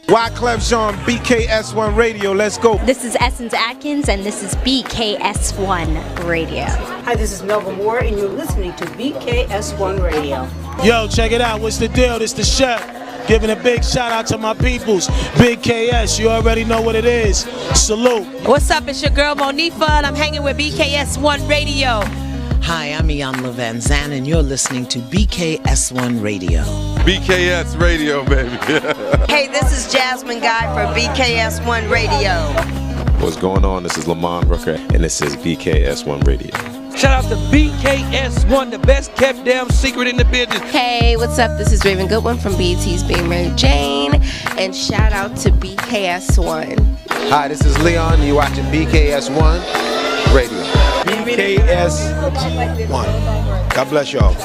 Wyclef Jean, BKS1 Radio. Let's go. This is Essence Atkins, and this is BKS1 Radio. Hi, this is Melva Moore, and you're listening to BKS1 Radio. Yo, check it out. What's the deal? This the chef. Giving a big shout out to my peoples. Big KS, you already know what it is. Salute. What's up? It's your girl Monifa, and I'm hanging with BKS1 Radio. Hi, I'm Iyanla Van Zandt, and you're listening to BKS1 Radio. BKS Radio, baby. Hey, this is Jasmine Guy for BKS1 Radio. What's going on? This is Lamont Rooker, and this is BKS1 Radio. Shout out to BKS1, the best kept damn secret in the business. Hey, what's up? This is Raven Goodwin from BET's Being Mary Jane, and shout out to BKS1. Hi, this is Leon, and you're watching BKS1 Radio. BKS1. God bless y'all.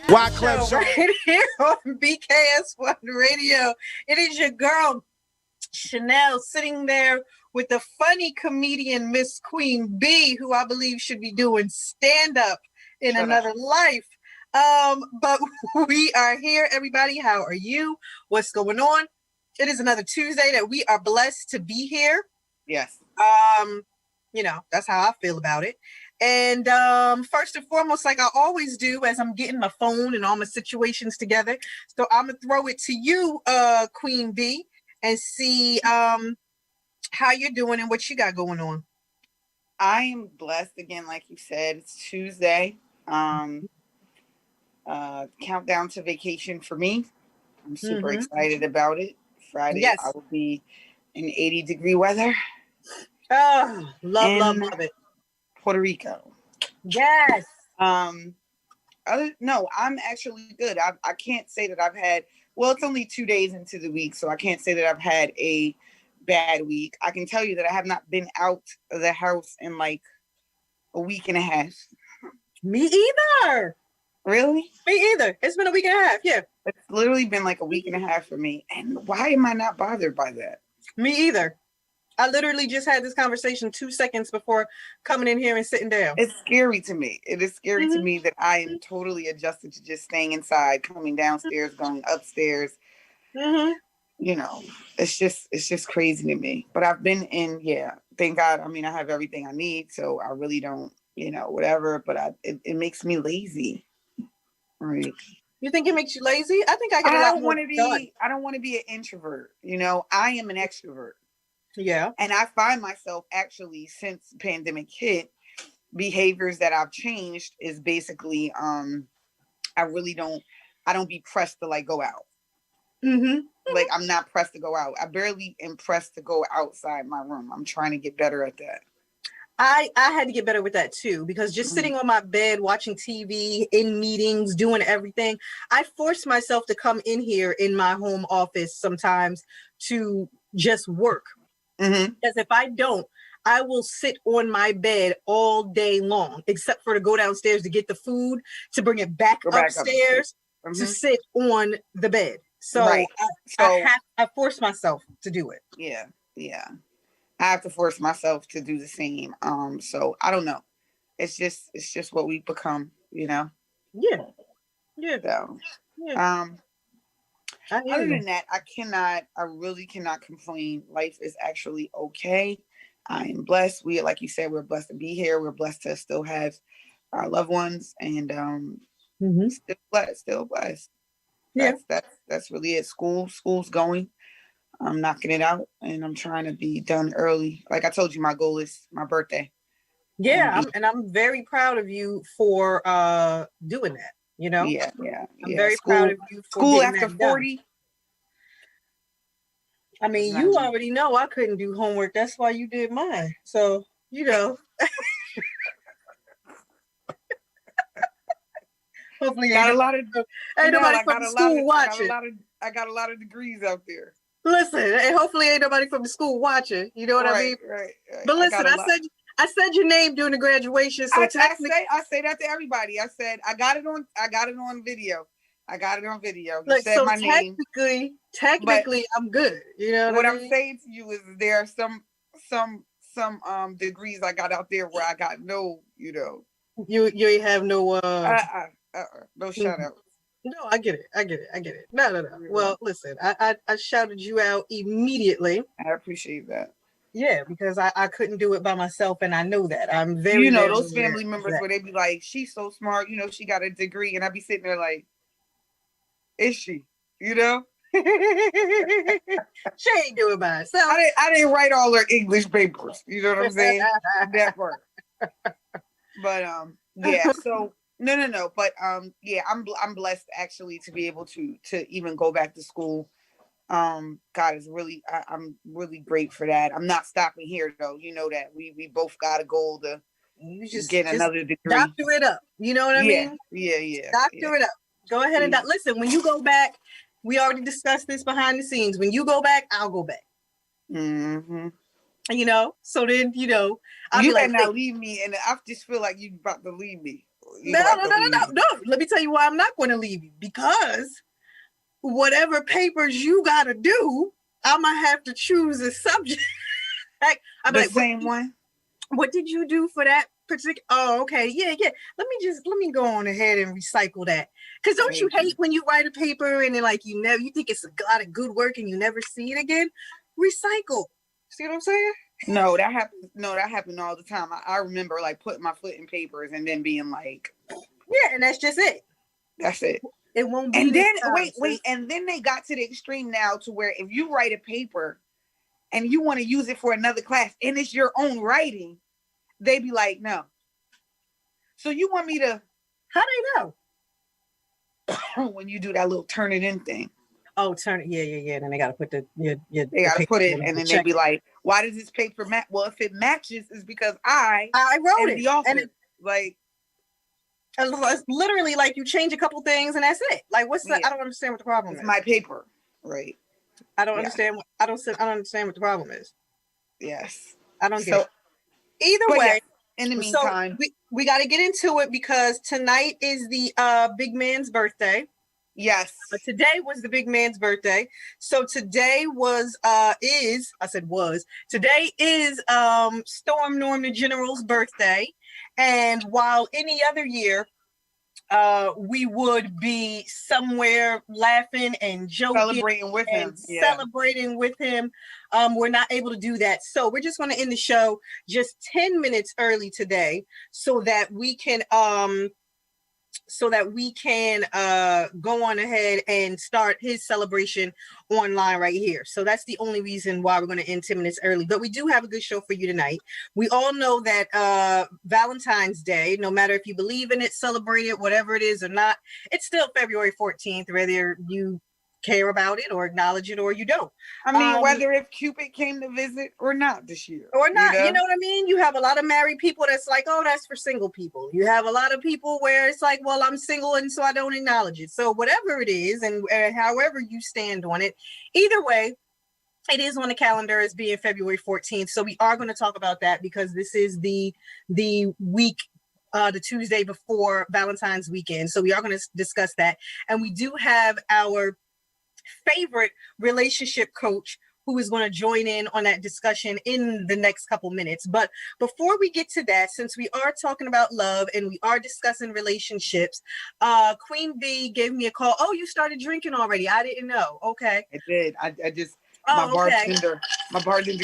Wyclef Jean. Right here on BKS1 Radio. It is your girl, Chanel, sitting there with the funny comedian Miss Queen B, who I believe should be doing stand-up in another life. But we are here, everybody. How are you? What's going on? It is another Tuesday that we are blessed to be here. Yes. You know, that's how I feel about it. And first and foremost, like I always do, as I'm getting my phone and all my situations together, so I'm gonna throw it to you, Queen B, and see how you're doing and what you got going on. I am blessed again, like you said. It's Tuesday. Countdown to vacation for me. I'm super excited about it. Friday, yes. I will be in 80-degree weather. Oh, love it. Puerto Rico. Yes. No, I'm actually good. I can't say that I've had, well, it's only 2 days into the week, so I can't say that I've had a bad week. I can tell you that I have not been out of the house in like a week and a half. Me either. Really? Me either. It's been a week and a half. Yeah. It's literally been like a week and a half for me. And why am I not bothered by that? Me either. I literally just had this conversation 2 seconds before coming in here and sitting down. It's scary to me. It is scary to me that I am totally adjusted to just staying inside, coming downstairs, going upstairs. You know, it's just crazy to me. But I've been in, thank God. I mean, I have everything I need, so I really don't, whatever. But it makes me lazy. Right. You think it makes you lazy? I think I don't want to be an introvert. I am an extrovert. Yeah. And I find myself actually, since the pandemic hit, behaviors that I've changed is basically I don't be pressed to like go out. Like I'm not pressed to go out. I barely am pressed to go outside my room. I'm trying to get better at that. I had to get better with that too, because just sitting on my bed, watching TV, in meetings, doing everything, I force myself to come in here in my home office sometimes to just work. Because if I don't, I will sit on my bed all day long, except for to go downstairs to get the food, to bring it back upstairs, to sit on the bed. So, I force myself to do it. Yeah. I have to force myself to do the same. So I don't know. It's just what we become, Yeah. So, other than that, I really cannot complain. Life is actually okay. I am blessed. Like you said, we're blessed to be here. We're blessed to still have our loved ones, and still blessed. That's really it. School's going. I'm knocking it out, and I'm trying to be done early. Like I told you, my goal is my birthday. Yeah, I'm very proud of you for doing that. Yeah. I'm very proud of you for school getting after that 40. Done. I mean, you already know I couldn't do homework. That's why you did mine. So hopefully, got a lot of. Ain't nobody from the school watching. I got a lot of degrees out there. Listen, and hopefully ain't nobody from the school watching. You know what I mean? Right. But listen, I said your name during the graduation. So I say that to everybody. I said I got it on video. You said my name. Technically, I'm good. You know what I'm saying to you is there are some degrees I got out there where I got no, You ain't have no no shout out. No, I get it. No. Well, listen, I shouted you out immediately. I appreciate that. Yeah, because I couldn't do it by myself, and I know that. I'm very, you know, very those family members where they be like, she's so smart, you know, she got a degree, and I be sitting there like, is she? You know? She ain't do it by herself. I didn't write all her English papers. You know what I'm saying? That part. But yeah, so no. But yeah, I'm blessed actually to be able to even go back to school. God is really I'm really great for that. I'm not stopping here though. You know that we both got a goal to get another degree. Doctor it up. You know what I mean? Yeah. Doctor it up. Go ahead and listen. When you go back, we already discussed this behind the scenes. When you go back, I'll go back. Mm-hmm. You know, so then you better not leave me, and I just feel like you about to leave me. No. Let me tell you why I'm not going to leave you, because whatever papers you got to do, I'm gonna have to choose a subject. Same one. What did you do for that particular? Oh, okay, yeah. Let me go on ahead and recycle that. Because don't you hate when you write a paper and then you think it's a lot of good work and you never see it again? Recycle. See what I'm saying? No, that happens. No, that happened all the time. I remember like putting my foot in papers and then being like, yeah, and that's just it. That's it. It won't be. And then wait, and then they got to the extreme now to where if you write a paper and you want to use it for another class and it's your own writing, they be like, no. So you want me to? How they know? When you do that little turn it in thing. Oh, turn it. Yeah. Then they got to put they got to put it, and then they be like, "Why does this paper match?" Well, if it matches, it's because I wrote it. The author. And it's literally like you change a couple things and that's it. Like, what's the? I don't understand what the problem is. My paper, right? I don't understand. I don't understand what the problem is. Yes, I don't get it. Either way. Yeah, in the meantime, we got to get into it because tonight is the big man's birthday. Yes. Today was the big man's birthday. So today today is Storm Norman General's birthday. And while any other year we would be somewhere laughing and joking, celebrating with him, we're not able to do that. So we're just going to end the show just 10 minutes early today so that we can go on ahead and start his celebration online right here. So that's the only reason why we're going to end 10 minutes early. But we do have a good show for you tonight. We all know that Valentine's Day, no matter if you believe in it, celebrate it, whatever it is or not, it's still February 14th, whether you care about it or acknowledge it or you don't. I mean, whether if Cupid came to visit or not this year. Or not, you know what I mean? You have a lot of married people that's like, oh, that's for single people. You have a lot of people where it's like, well, I'm single and so I don't acknowledge it. So whatever it is and however you stand on it, either way, it is on the calendar as being February 14th. So we are going to talk about that because this is the week, the Tuesday before Valentine's weekend. So we are going to discuss that. And we do have our favorite relationship coach who is going to join in on that discussion in the next couple minutes. But before we get to that, since we are talking about love and we are discussing relationships, Queen B gave me a call. Oh, you started drinking already. I didn't know. Okay. I did. I just my bartender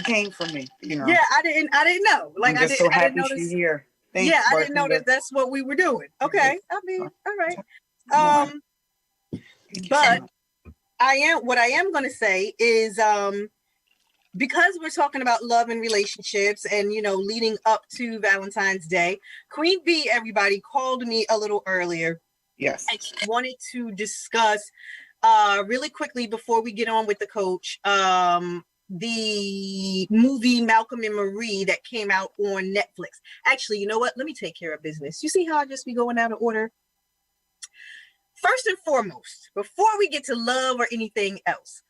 came for me, you know. Yeah, I didn't know. Like I'm just so happy she's here. Thanks, yeah, bartender. I didn't know that's what we were doing. Okay. I mean, all right. But what I am going to say is because we're talking about love and relationships and, you know, leading up to Valentine's Day, Queen B, everybody, called me a little earlier. Yes. And she wanted to discuss really quickly before we get on with the coach, the movie Malcolm and Marie that came out on Netflix. Actually, you know what? Let me take care of business. You see how I just be going out of order? First and foremost, before we get to love or anything else,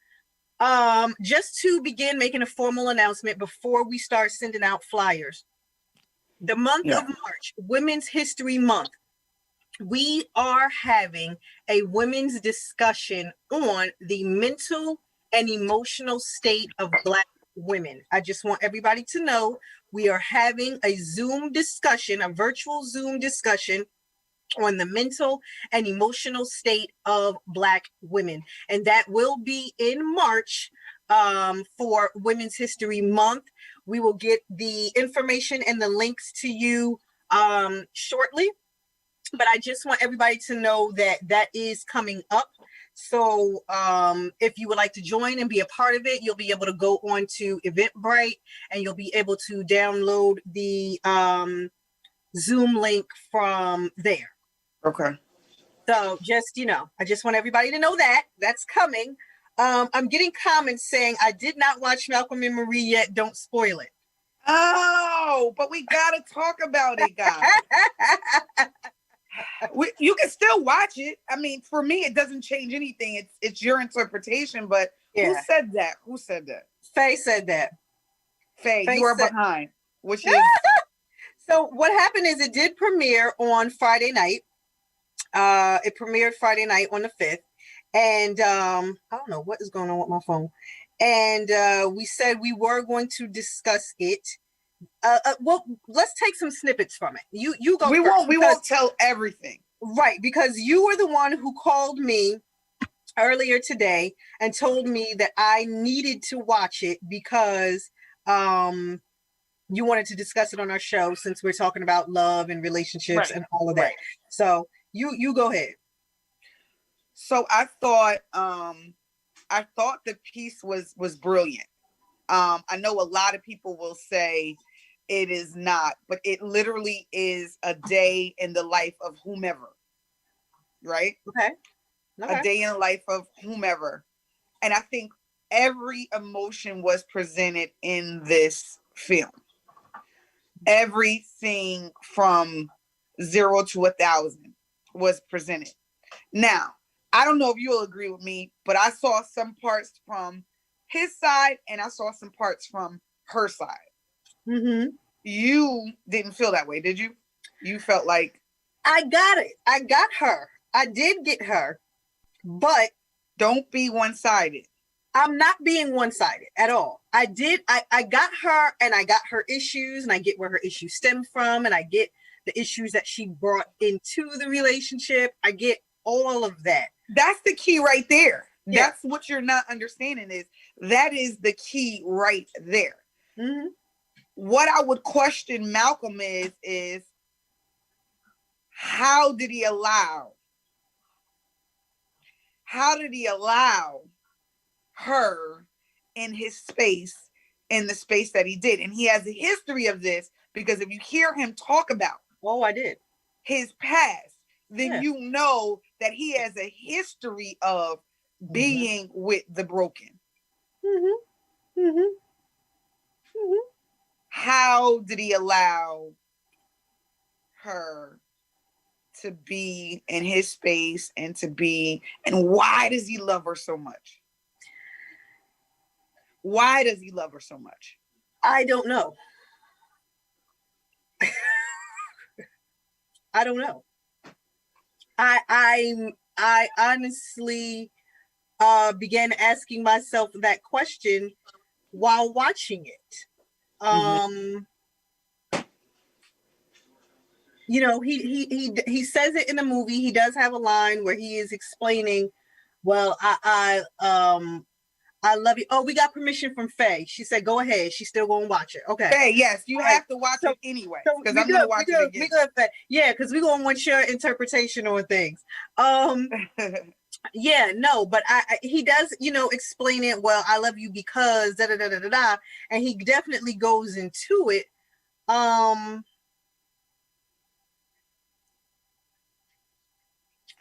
just to begin making a formal announcement before we start sending out flyers, the month of March, Women's History Month, we are having a women's discussion on the mental and emotional state of Black women. I just want everybody to know we are having a Zoom discussion, a virtual Zoom discussion on the mental and emotional state of Black women. And that will be in March for Women's History Month. We will get the information and the links to you shortly. But I just want everybody to know that that is coming up. So if you would like to join and be a part of it, you'll be able to go on to Eventbrite and you'll be able to download the Zoom link from there. Okay. So just, I just want everybody to know that that's coming. I'm getting comments saying I did not watch Malcolm and Marie yet. Don't spoil it. Oh, but we got to talk about it, guys. You can still watch it. I mean, for me, it doesn't change anything. It's your interpretation. But Who said that? Who said that? Faye said that. Faye, you are behind. Which is so. What happened is it did premiere on Friday night. It premiered Friday night on the 5th, and I don't know what is going on with my phone. And we said we were going to discuss it. Well, let's take some snippets from it. You go. We won't tell everything, right? Because you were the one who called me earlier today and told me that I needed to watch it because you wanted to discuss it on our show since we're talking about love and relationships and all of that. Right. So you go ahead. So I thought the piece was brilliant. I know a lot of people will say it is not, but it literally is a day in the life of whomever, right? Okay. A day in the life of whomever. And I think every emotion was presented in this film. Everything from 0 to 1,000 was presented. Now, I don't know if you'll agree with me, but I saw some parts from his side and I saw some parts from her side. Mm-hmm. You didn't feel that way, did you? You felt like I got it. I got her. I did get her, but don't be one-sided. I'm not being one-sided at all. I got her and I got her issues and I get where her issues stem from and I get the issues that she brought into the relationship. I get all of that. That's the key right there. Yeah. That's what you're not understanding is that is the key right there. Mm-hmm. What I would question Malcolm is how did he allow her in his space, in the space that he did? And he has a history of this because if you hear him talk about I did his past, then you know that he has a history of being with the broken. Mm-hmm. Mm-hmm. Mm-hmm. How did he allow her to be in his space and why does he love her so much? Why does he love her so much? I don't know. I don't know. I honestly began asking myself that question while watching it. He says it in the movie. He does have a line where he is explaining, well, I love you. Oh, we got permission from Faye. She said, go ahead. She's still going to watch it. Okay. Faye, yes, you have to watch it anyway. Because I'm going to watch it again. Yeah, because we're going to want your interpretation on things. Yeah, no, but he does, explain it. Well, I love you because da da da da da da, and he definitely goes into it. I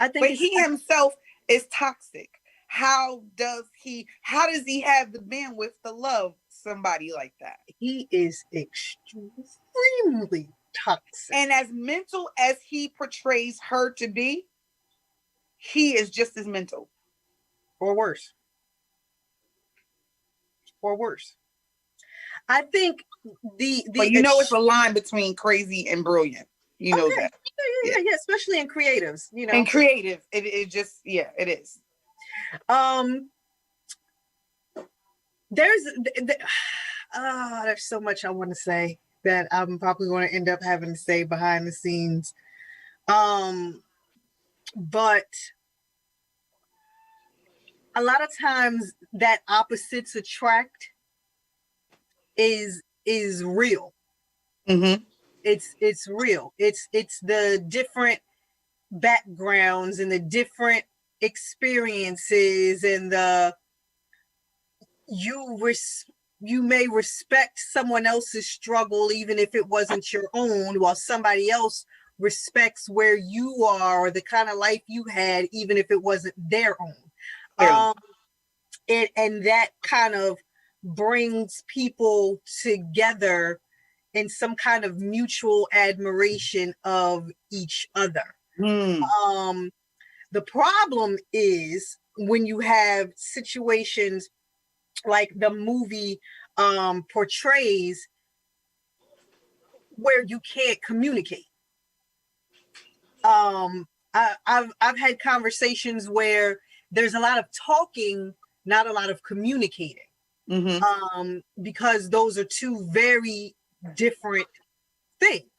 think, but he himself is toxic. How does he have the bandwidth to love somebody like that? He is extremely toxic, and as mental as he portrays her to be, he is just as mental. Or worse. I think but it's a line between crazy and brilliant. You know that. Yeah, especially in creatives, In creative, it just, it is. there's so much I want to say that I'm probably going to end up having to say behind the scenes. But a lot of times that opposites attract is real. Mm-hmm. It's real. It's the different backgrounds and the different experiences and you may respect someone else's struggle even if it wasn't your own, while somebody else respects where you are or the kind of life you had even if it wasn't their own. And that kind of brings people together in some kind of mutual admiration of each other. The problem is when you have situations like the movie portrays where you can't communicate. I've had conversations where there's a lot of talking, not a lot of communicating. Because those are two very different things.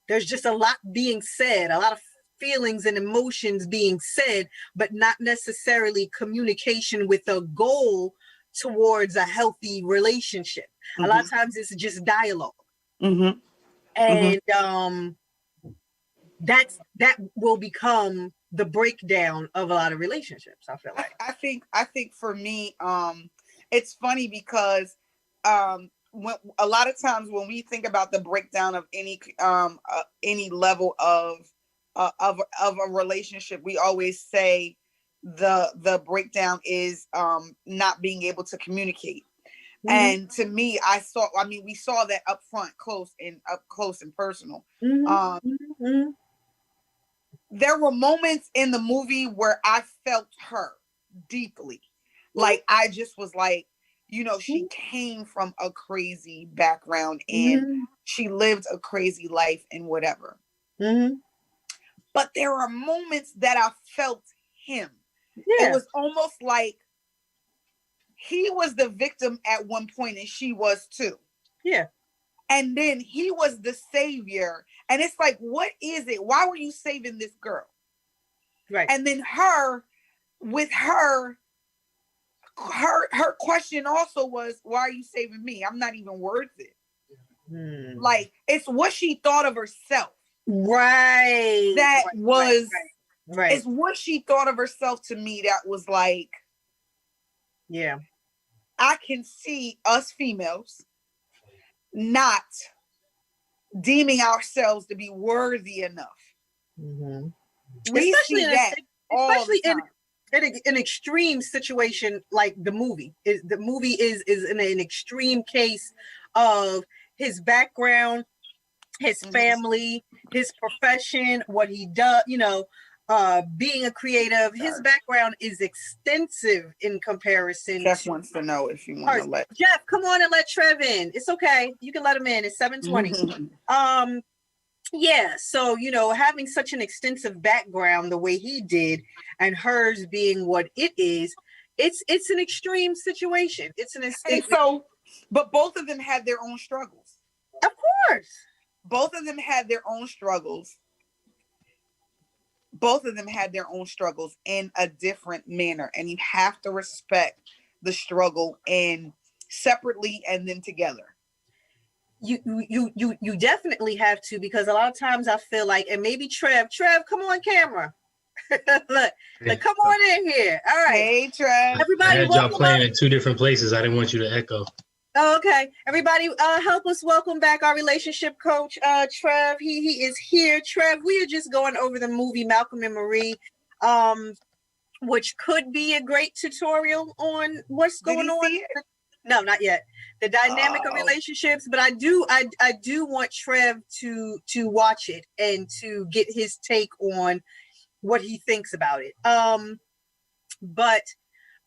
There's just a lot being said, a lot of feelings and emotions being said, but not necessarily communication with a goal towards a healthy relationship. A lot of times it's just dialogue. And that will become the breakdown of a lot of relationships, I feel like. I think for me, it's funny because when a lot of times when we think about the breakdown of any level of a relationship, we always say the breakdown is not being able to communicate. And to me, we saw that up close and personal. There were moments in the movie where I felt her deeply. Like I just was like, she came from a crazy background and she lived a crazy life and whatever. But there are moments that I felt him. It was almost like he was the victim at one point and she was too. And then he was the savior. And it's like, what is it? Why were you saving this girl? Right. And then her question also was, why are you saving me? I'm not even worth it. Like, it's what she thought of herself. Right. It's what she thought of herself to me that was like, I can see us females not deeming ourselves to be worthy enough. We especially see that especially in an extreme situation like the movie. The movie is in an extreme case of his background, his family, his profession, what he does, being a creative. His background is extensive in comparison. Jeff wants to know if you want to let Jeff, come on and let Trev in. It's okay. You can let him in. It's 7:20. So having such an extensive background the way he did, and hers being what it is, it's an extreme situation. But both of them had their own struggles. Of course. Both of them had their own struggles. Both of them had their own struggles in a different manner, and you have to respect the struggle and separately and then together. You definitely have to, because a lot of times I feel like, and maybe Trev, come on camera. Look, come on in here. All right. Hey, Trev. Everybody, I had y'all playing in two different places. I didn't want you to echo. Oh, okay. Everybody, help us welcome back our relationship coach, Trev. He is here. Trev, we are just going over the movie Malcolm and Marie, which could be a great tutorial on what's going on. No, not yet. The dynamic of relationships, but I do want Trev to watch it and to get his take on what he thinks about it. But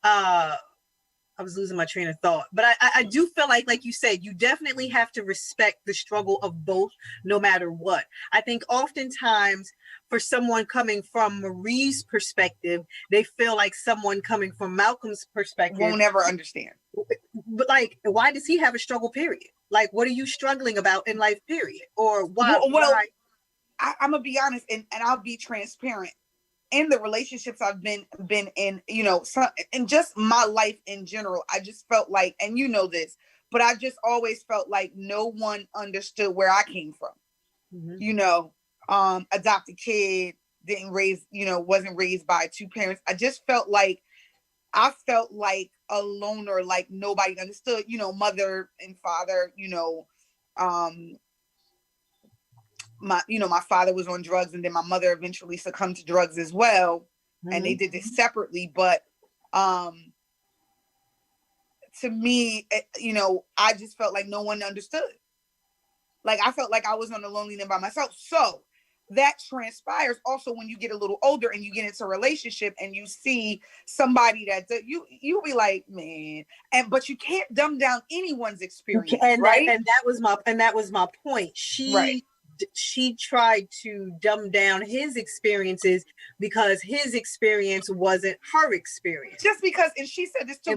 I was losing my train of thought, but I do feel like you said, you definitely have to respect the struggle of both, no matter what. I think oftentimes for someone coming from Marie's perspective, they feel like someone coming from Malcolm's perspective won't ever understand. but like, why does he have a struggle period? Like, what are you struggling about in life period? Or why? Well, why? I'm gonna be honest, and I'll be transparent. In the relationships I've been in, you know, and just my life in general, I just felt like, and you know this, but I just always felt like no one understood where I came from. You know, adopted kid, wasn't raised by two parents. I just felt like a loner, like nobody understood, you know, mother and father, you know, my father was on drugs, and then my mother eventually succumbed to drugs as well. And they did this separately. But to me, you know, I just felt like no one understood. Like, I felt like I was on the lonely end by myself. So that transpires also when you get a little older and you get into a relationship and you see somebody that you'll be like, man, but you can't dumb down anyone's experience, right? And that was my point. She tried to dumb down his experiences because his experience wasn't her experience. Just because, and she said this too,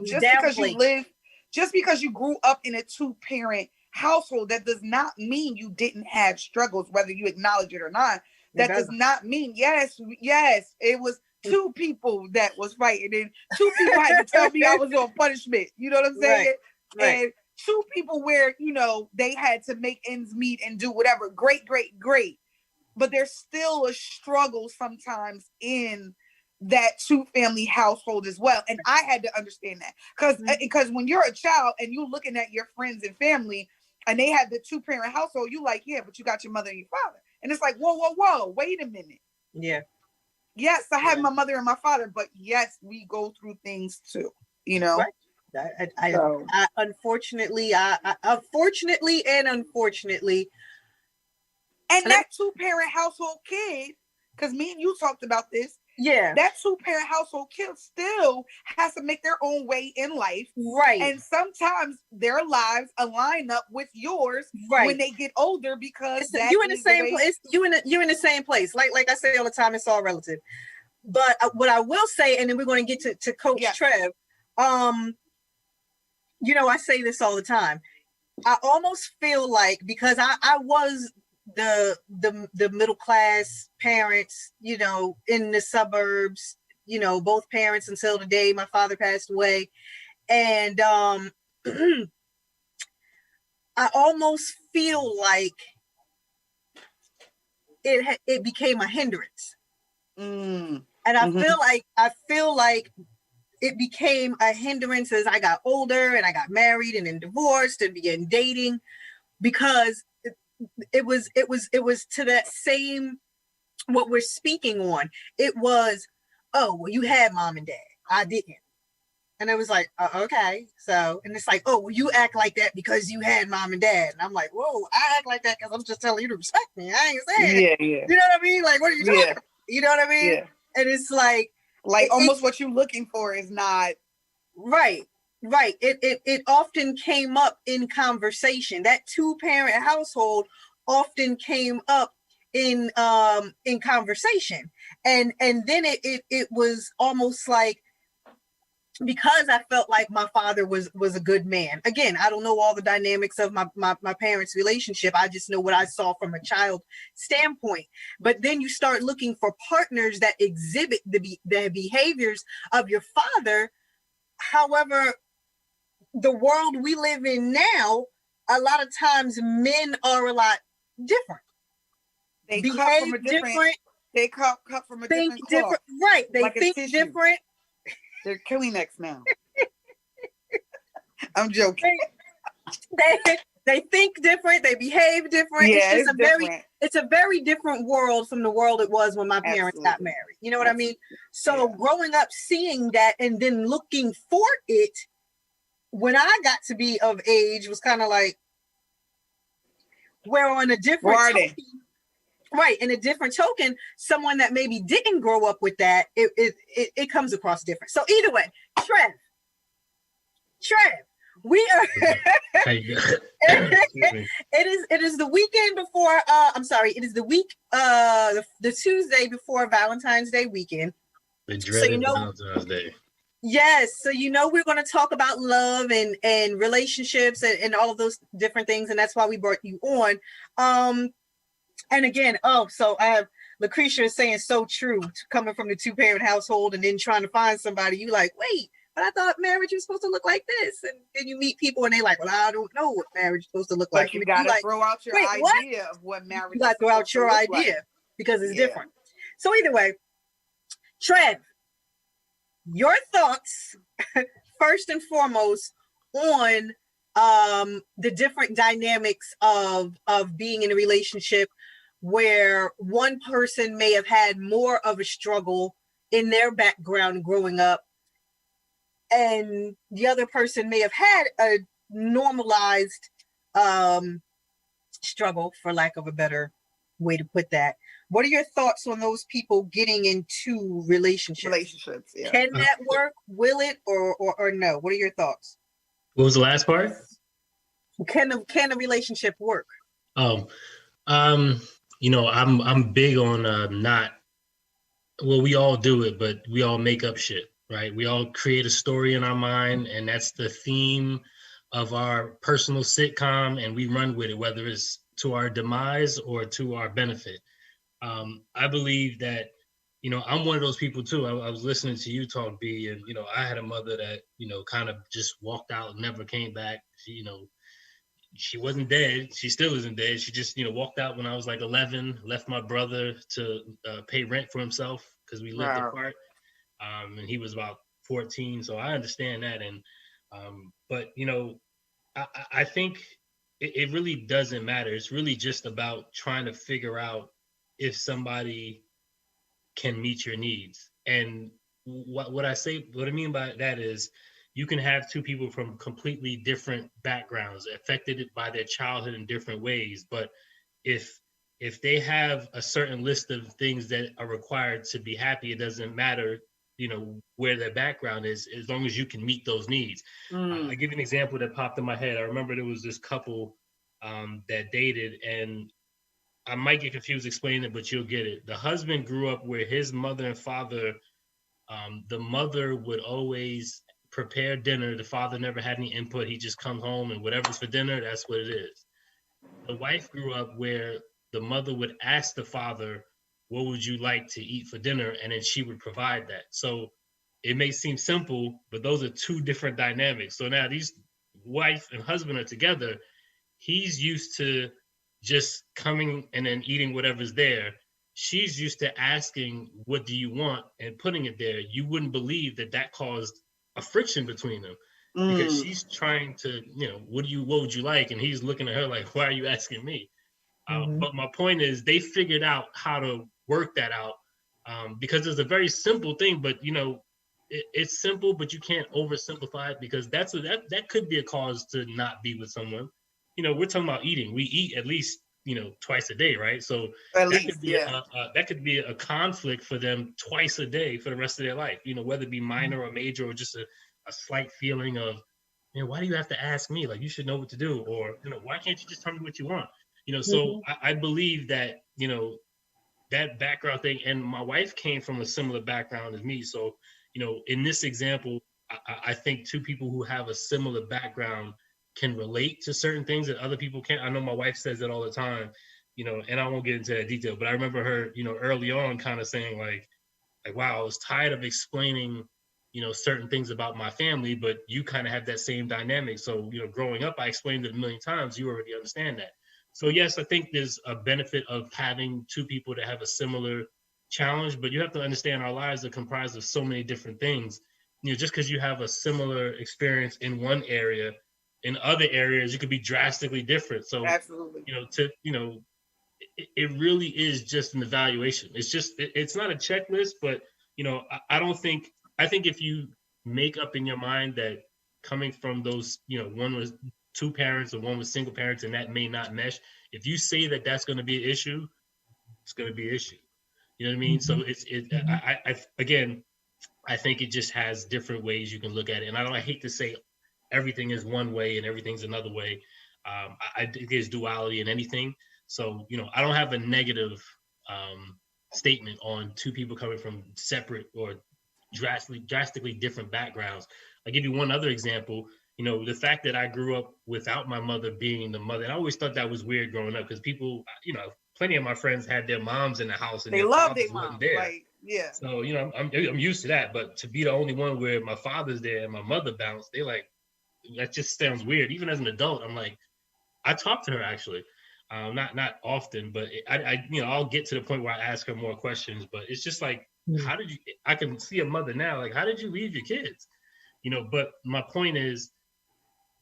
just because you grew up in a 2-parent household, that does not mean you didn't have struggles, whether you acknowledge it or not. That does not mean, yes, it was 2 people that was fighting, and 2 people had to tell me I was on punishment. You know what I'm saying? Right. And 2 people where, you know, they had to make ends meet and do whatever. Great. But there's still a struggle sometimes in that 2-family household as well. And I had to understand that because when you're a child and you're looking at your friends and family and they have the 2-parent household, you like, yeah, but you got your mother and your father. And it's like, whoa, wait a minute. Yeah. Yes, I have my mother and my father, but yes, we go through things too, you know? Right. I unfortunately, and that 2-parent household kid, because me and you talked about this. Yeah, that 2-parent household kid still has to make their own way in life, right? And sometimes their lives align up with yours, right, when they get older, because you're in the same place. You're in the same place. Like I say all the time, it's all relative. But what I will say, and then we're going to get to Coach Trev. You know, I say this all the time. I almost feel like, because I was the middle class parents, you know, in the suburbs, you know, both parents until the day my father passed away. And I almost feel like it became a hindrance. And I feel like it became a hindrance as I got older and I got married and then divorced and began dating, because it was to that same, what we're speaking on. It was, oh, well, you had mom and dad. I didn't. And it was like, okay. So, and it's like, oh, well, you act like that because you had mom and dad. And I'm like, whoa, I act like that because I'm just telling you to respect me. I ain't saying it. Yeah. You know what I mean? Like, what are you talking about? You know what I mean? Yeah. And it's like almost what you're looking for is not right. It often came up in conversation. That 2-parent household often came up in conversation, and then it was almost like, because I felt like my father was a good man. Again, I don't know all the dynamics of my parents' relationship. I just know what I saw from a child standpoint. But then you start looking for partners that exhibit the behaviors of your father. However, the world we live in now, a lot of times men are a lot different. They behave from a different. They cut from a different cloth. Right. They like think different. They're Kleenex now. I'm joking. They think different. They behave different. Yeah, it's a very different world from the world it was when my parents got married. You know what I mean? So growing up, seeing that, and then looking for it when I got to be of age was kind of like, we're on a different token, right? In a different token, someone that maybe didn't grow up with that, it comes across different. So either way, Trev, we are. It is the weekend before. It is the week. The Tuesday before Valentine's Day weekend. The dreaded Valentine's Day. Yes. So, we're going to talk about love and relationships and all of those different things. And that's why we brought you on. And again, so I have Lucretia is saying so true, coming from the 2-parent household and then trying to find somebody. You like, wait, but I thought marriage was supposed to look like this. And then you meet people and they're like, well, I don't know what marriage is supposed to look like. But you got to throw out your idea of what marriage is. You got to throw out your idea because it's different. So either way, Trev, your thoughts first and foremost on the different dynamics of being in a relationship where one person may have had more of a struggle in their background growing up, and the other person may have had a normalized struggle, for lack of a better way to put that. What are your thoughts on those people getting into relationships? Yeah. Can that work? Will it or no? What are your thoughts? What was the last part? Can a relationship work? I'm big on not. Well, we all do it, but we all make up shit, right? We all create a story in our mind, and that's the theme of our personal sitcom, and we run with it, whether it's to our demise or to our benefit. I believe that, I'm one of those people too. I was listening to you talk, B, and, I had a mother that, kind of just walked out and never came back. She wasn't dead. She still isn't dead. She just, walked out when I was like 11, left my brother to pay rent for himself because we lived apart. And he was about 14. So I understand that. And, but, I think it really doesn't matter. It's really just about trying to figure out if somebody can meet your needs. And what I mean by that is, you can have two people from completely different backgrounds, affected by their childhood in different ways. But if they have a certain list of things that are required to be happy, it doesn't matter, where their background is, as long as you can meet those needs. I give you an example that popped in my head. I remember there was this couple that dated, and I might get confused explaining it, but you'll get it. The husband grew up where his mother and father, the mother would always prepare dinner. The father never had any input. He just comes home and whatever's for dinner, that's what it is. The wife grew up where the mother would ask the father, what would you like to eat for dinner? And then she would provide that. So it may seem simple, but those are two different dynamics. So now these wife and husband are together. He's used to just coming and then eating whatever's there. She's used to asking, what do you want? And putting it there. You wouldn't believe that caused a friction between them because she's trying to, what would you like? And he's looking at her like, why are you asking me? But my point is they figured out how to work that out because it's a very simple thing, but it's simple, but you can't oversimplify it because that could be a cause to not be with someone. We're talking about eating. We eat at least, twice a day, right? So that could be a conflict for them twice a day for the rest of their life, whether it be minor or major or just a slight feeling of, man, why do you have to ask me? Like, you should know what to do. Or, why can't you just tell me what you want? So I believe that, that background thing, and my wife came from a similar background as me. So, in this example, I think two people who have a similar background can relate to certain things that other people can't. I know my wife says that all the time, and I won't get into that detail, but I remember her, early on kind of saying like, wow, I was tired of explaining, certain things about my family, but you kind of have that same dynamic. So, growing up, I explained it a million times. You already understand that. So yes, I think there's a benefit of having two people that have a similar challenge, but you have to understand our lives are comprised of so many different things. Just because you have a similar experience in one area, in other areas, you could be drastically different. So, absolutely, it really is just an evaluation. It's not a checklist, but, I think if you make up in your mind that coming from those, one was two parents or one was single parents and that may not mesh, if you say that that's going to be an issue, it's going to be an issue. You know what I mean? So I think it just has different ways you can look at it. And I hate to say everything is one way and everything's another way. I think there's duality in anything. So, I don't have a negative statement on two people coming from separate or drastically different backgrounds. I'll give you one other example. You know, the fact that I grew up without my mother being the mother, and I always thought that was weird growing up because people, you know, plenty of my friends had their moms in the house and they their love their fathers mom. wasn't there. Like, yeah. So, you know, I'm used to that, but to be the only one where my father's there and my mother bounced, they like, that just sounds weird. Even as an adult, I'm like, I talk to her actually, not often, but I you know, I'll get to the point where I ask her more questions. But it's just like, how did you? I can see a mother now, like, how did you leave your kids? You know, but my point is,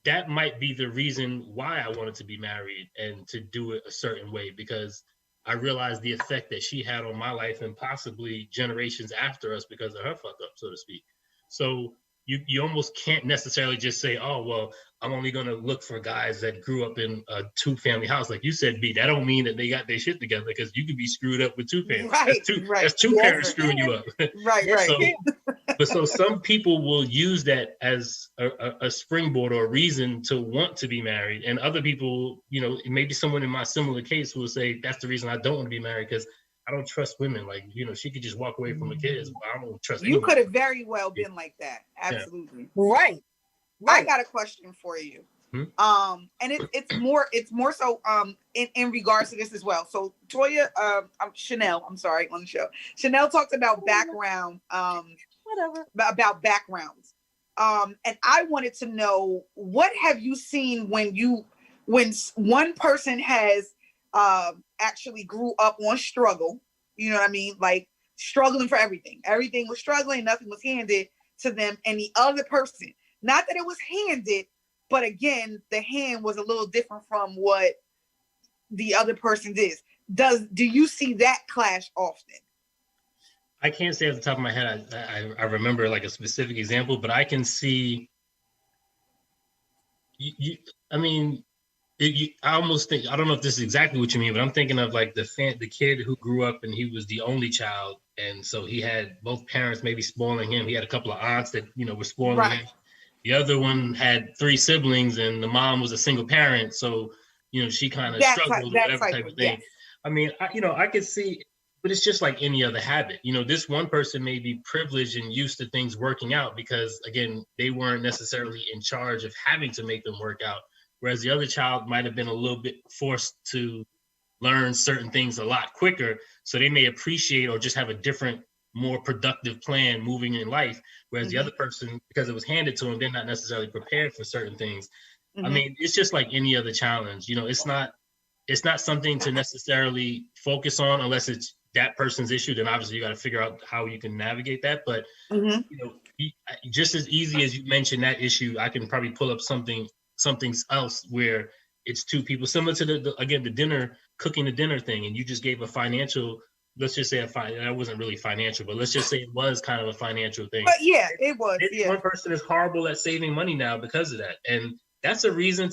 that might be the reason why I wanted to be married and to do it a certain way, because I realized the effect that she had on my life and possibly generations after us because of her fuck up, so to speak. So you almost can't necessarily just say, oh, well, I'm only going to look for guys that grew up in a 2-family house. Like you said, B, that don't mean that they got their shit together, because you could be screwed up with 2 families. Right, that's two parents screwing you up. Right. So some people will use that as a springboard or a reason to want to be married. And other people, you know, maybe someone in my similar case will say, that's the reason I don't want to be married, because I don't trust women. Like, you know, she could just walk away from the kids, but I don't trust anyone. You could have very well been like that. Absolutely. Yeah. Right. I got a question for you. And it's more so in regards to this as well. So Toya, Chanel, I'm sorry, on the show. Chanel talked about background, about backgrounds. And I wanted to know, what have you seen when one person has actually grew up on struggle, you know what I mean? Like struggling for everything. Everything was struggling, nothing was handed to them. And the other person, not that it was handed, but again, the hand was a little different from what the other person did. Do you see that clash often? I can't say off the top of my head, I remember like a specific example, but I can see, I almost think, I don't know if this is exactly what you mean, but I'm thinking of like the kid who grew up and he was the only child. And so he had both parents maybe spoiling him. He had a couple of aunts that, you know, were spoiling him. The other one had 3 siblings and the mom was a single parent. So, you know, she kind of struggled with whatever type of thing. Yes. I mean, I could see, but it's just like any other habit. You know, this one person may be privileged and used to things working out because, again, they weren't necessarily in charge of having to make them work out. Whereas the other child might have been a little bit forced to learn certain things a lot quicker. So they may appreciate or just have a different, more productive plan moving in life. Whereas the other person, because it was handed to them, they're not necessarily prepared for certain things. I mean, it's just like any other challenge. You know, it's not something to necessarily focus on unless it's that person's issue. Then obviously you got to figure out how you can navigate that. But you know, just as easy as you mentioned that issue, I can probably pull up something else where it's 2 people, similar to the dinner, cooking the dinner thing, and you just gave a financial, let's just say that wasn't really financial, but let's just say it was kind of a financial thing. But yeah, it was. One person is horrible at saving money now because of that, and that's a reason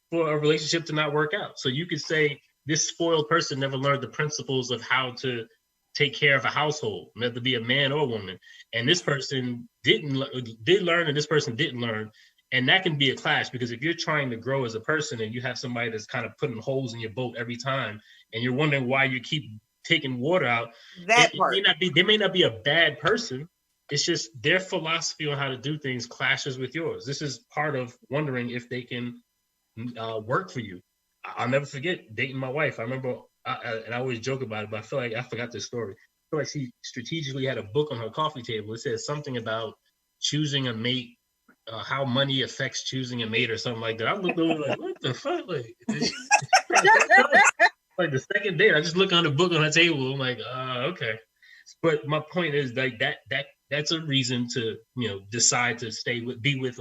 for a relationship to not work out. So you could say this spoiled person never learned the principles of how to take care of a household, whether it be a man or a woman, and this person did learn, and this person didn't learn. And that can be a clash, because if you're trying to grow as a person and you have somebody that's kind of putting holes in your boat every time, and you're wondering why you keep taking water out, they may not be a bad person. It's just their philosophy on how to do things clashes with yours. This is part of wondering if they can work for you. I'll never forget dating my wife. I remember, and I always joke about it, but I feel like I forgot this story. I feel like she strategically had a book on her coffee table. It says something about choosing a mate, how money affects choosing a mate or something like that. I looked over like, what the fuck? Like the second date, I just look on the book on her table. I'm like, okay. But my point is like that's a reason to, you know, decide to be with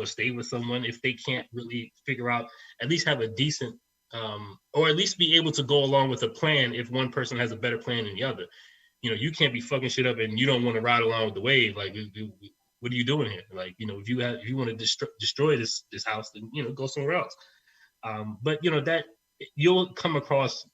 someone if they can't really figure out, at least have a decent, or at least be able to go along with a plan if one person has a better plan than the other. You know, you can't be fucking shit up and you don't want to ride along with the wave. Like, what are you doing here? Like, you know, if you want to destroy this house, then, you know, go somewhere else. But you know, that you'll come across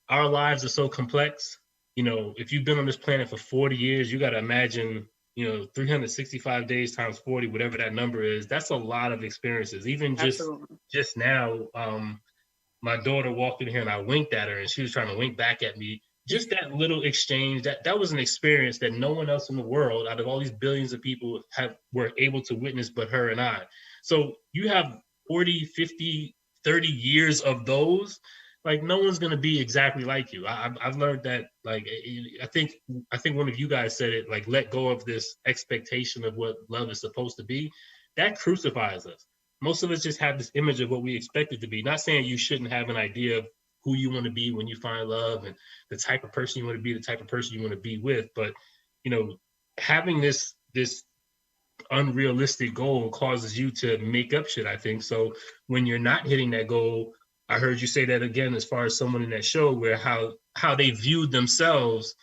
our lives are so complex. You know, if you've been on this planet for 40 years, you got to imagine, you know, 365 days times 40, whatever that number is, that's a lot of experiences. Even just now, my daughter walked in here and I winked at her and she was trying to wink back at me. just that little exchange, that was an experience that no one else in the world, out of all these billions of people, were able to witness but her and I. So you have 40, 50, 30 years of those. Like, no one's gonna be exactly like you. I've learned that. Like, I think one of you guys said it. Like, let go of this expectation of what love is supposed to be. That crucifies us. Most of us just have this image of what we expect it to be. Not saying you shouldn't have an idea of who you want to be when you find love and the type of person you want to be, the type of person you want to be with. But, you know, having this unrealistic goal causes you to make up shit, I think. So when you're not hitting that goal, I heard you say that again, as far as someone in that show, where how they viewed themselves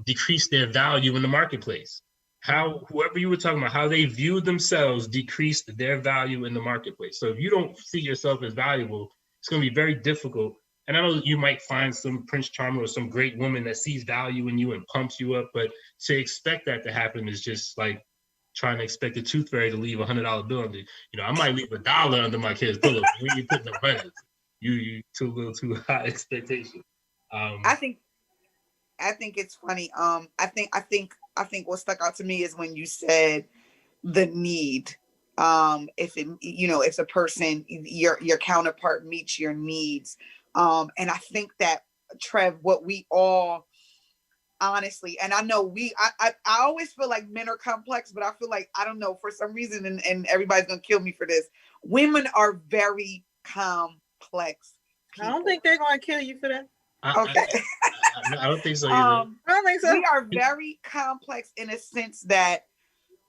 decreased their value in the marketplace. Whoever you were talking about, how they viewed themselves decreased their value in the marketplace. So if you don't see yourself as valuable, it's going to be very difficult. And I know you might find some Prince Charmer or some great woman that sees value in you and pumps you up, but to expect that to happen is just like trying to expect a tooth fairy to leave $100 bill under. You know, I might leave $1 under my kid's pillow. When you put the $100, you too high expectation. I think it's funny. I think what stuck out to me is when you said the need. If a person, your counterpart meets your needs. And I think that, Trev, what we all honestly, and I know I always feel like men are complex, but I feel like, I don't know, for some reason, and everybody's gonna kill me for this, women are very complex people. I don't think they're gonna kill you for that. Okay. I don't think so either. I don't think so. We are very complex in a sense that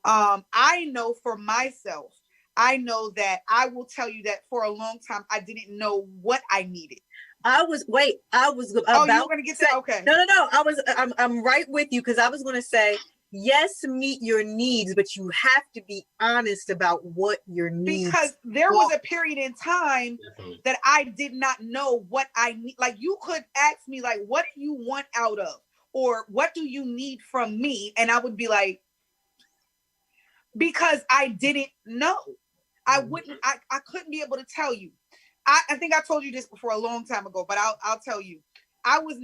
I know for myself, I know that I will tell you that for a long time, I didn't know what I needed. I was about you were gonna get that? Okay. No. I'm right with you, because I was gonna say, yes, meet your needs, but you have to be honest about what your needs. Because there was a period in time that I did not know what I need. Like, you could ask me, like, what do you want out of, or what do you need from me? And I would be like, because I didn't know. I couldn't be able to tell you. I think I told you this before a long time ago, but I'll tell you. I was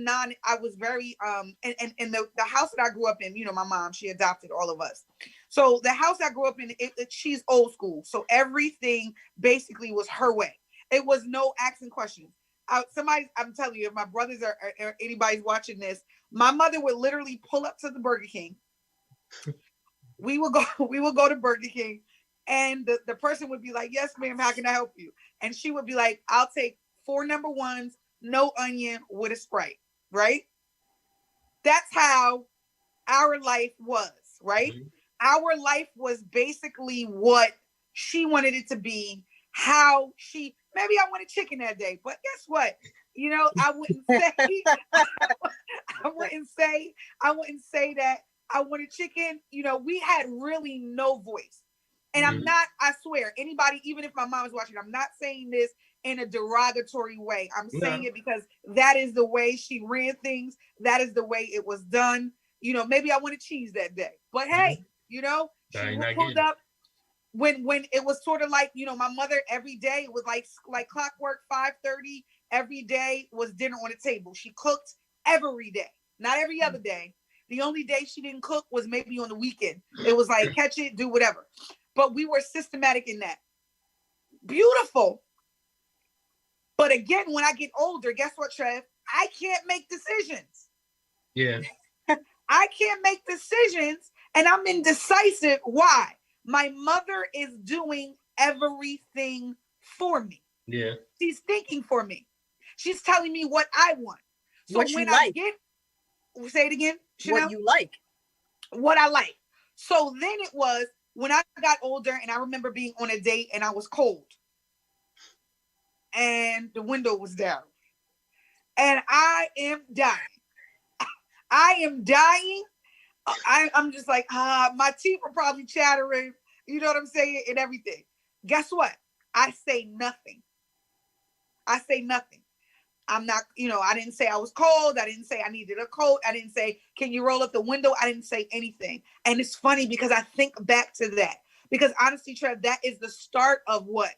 very and the house that I grew up in, you know, my mom, she adopted all of us. So the house I grew up in, she's old school. So everything basically was her way. It was no asking questions. I'm telling you, if my brothers or anybody's watching this, my mother would literally pull up to the Burger King. We would go to Burger King, and the person would be like, "Yes, ma'am, how can I help you?" And she would be like, "I'll take 4 number ones, no onion, with a Sprite," right? That's how our life was, right? Mm-hmm. Our life was basically what she wanted it to be, how she, maybe I wanted chicken that day, but guess what? You know, I wouldn't say that I wanted chicken. You know, we had really no voice. And I'm not, I swear, anybody, even if my mom is watching, I'm not saying this in a derogatory way. I'm saying it because that is the way she ran things. That is the way it was done. You know, maybe I wanted cheese that day, but hey, you know, she pulled up when it was sort of like, you know, my mother every day, it was like clockwork, 5:30 every day was dinner on the table. She cooked every day, not every other day. The only day she didn't cook was maybe on the weekend. It was like, catch it, do whatever. But we were systematic in that. Beautiful. But again, when I get older, guess what, Trev? I can't make decisions. Yeah. I can't make decisions, and I'm indecisive. Why? My mother is doing everything for me. Yeah. She's thinking for me. She's telling me what I want. So what when you like. Say it again. What you like. What I like. So then it was when I got older, and I remember being on a date and I was cold. And the window was down. And I am dying. I am dying. I'm just like, my teeth are probably chattering. You know what I'm saying? And everything. Guess what? I say nothing. I say nothing. I'm not, you know, I didn't say I was cold. I didn't say I needed a coat. I didn't say, can you roll up the window? I didn't say anything. And it's funny because I think back to that. Because honestly, Trev, that is the start of what?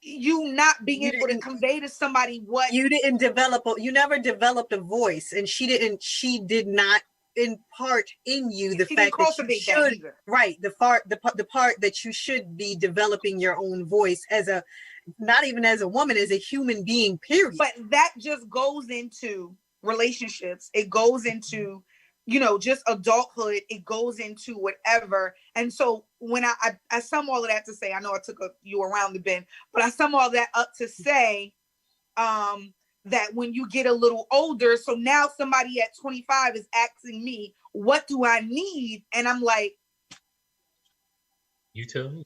you not being able to convey to somebody what you never developed a voice, and she did not impart in you the fact that you should, the part that you should be developing your own voice as a, not even as a woman, as a human being, period. But that just goes into relationships. It goes into, just adulthood. It goes into whatever. And so when I sum all of that to say, I know I took you around the bend, but I sum all that up to say that when you get a little older, so now somebody at 25 is asking me, what do I need? And I'm like, you tell me.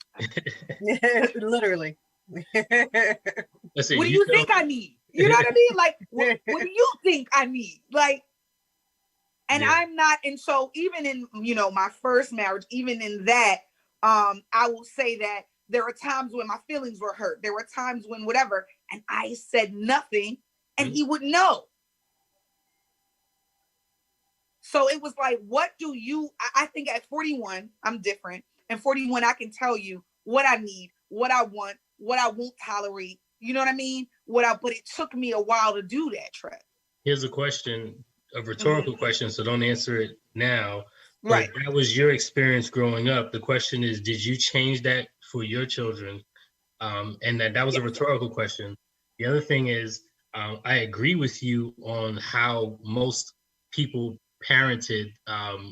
Literally. What do you think I need? You know what I mean? Like, what do you think I need? Like, and I'm not, and so even in, my first marriage, even in that, I will say that there are times when my feelings were hurt. There were times when whatever, and I said nothing, and he would know. So it was like, what do you, I think at 41, I'm different. And 41, I can tell you what I need, what I want, what I won't tolerate. You know what I mean? But it took me a while to do that, Trev. Here's a question, a rhetorical question, so don't answer it now. Right. But that was your experience growing up. The question is, did you change that for your children? And that was a rhetorical question. The other thing is, I agree with you on how most people parented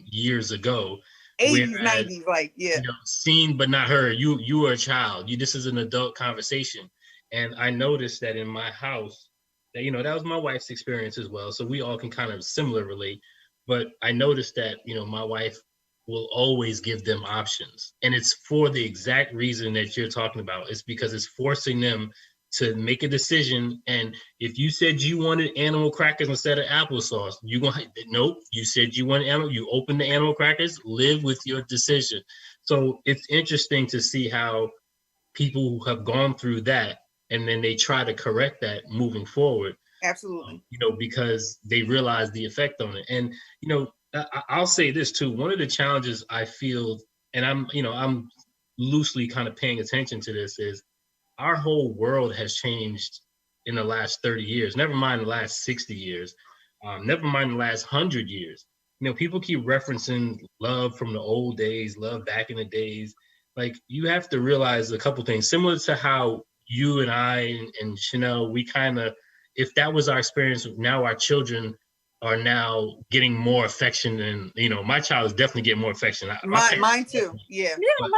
years ago. 80s, 90s, like, yeah. Seen but not heard. You were a child. This is an adult conversation. And I noticed that in my house, that, that was my wife's experience as well. So we all can kind of similar relate. But I noticed that, my wife will always give them options. And it's for the exact reason that you're talking about. It's because it's forcing them to make a decision. And if you said you wanted animal crackers instead of applesauce, nope, you said you wanted animal, you open the animal crackers, live with your decision. So it's interesting to see how people who have gone through that, and then they try to correct that moving forward. Absolutely. Because they realize the effect on it. And, I'll say this too, one of the challenges I feel, and I'm loosely kind of paying attention to this, is our whole world has changed in the last 30 years, never mind the last 60 years, never mind the last 100 years. People keep referencing love from the old days, love back in the days. Like, you have to realize a couple things, similar to how you and I and Chanel, we kind of, if that was our experience, now our children are now getting more affection, and my child is definitely getting more affection. Mine too. Yeah.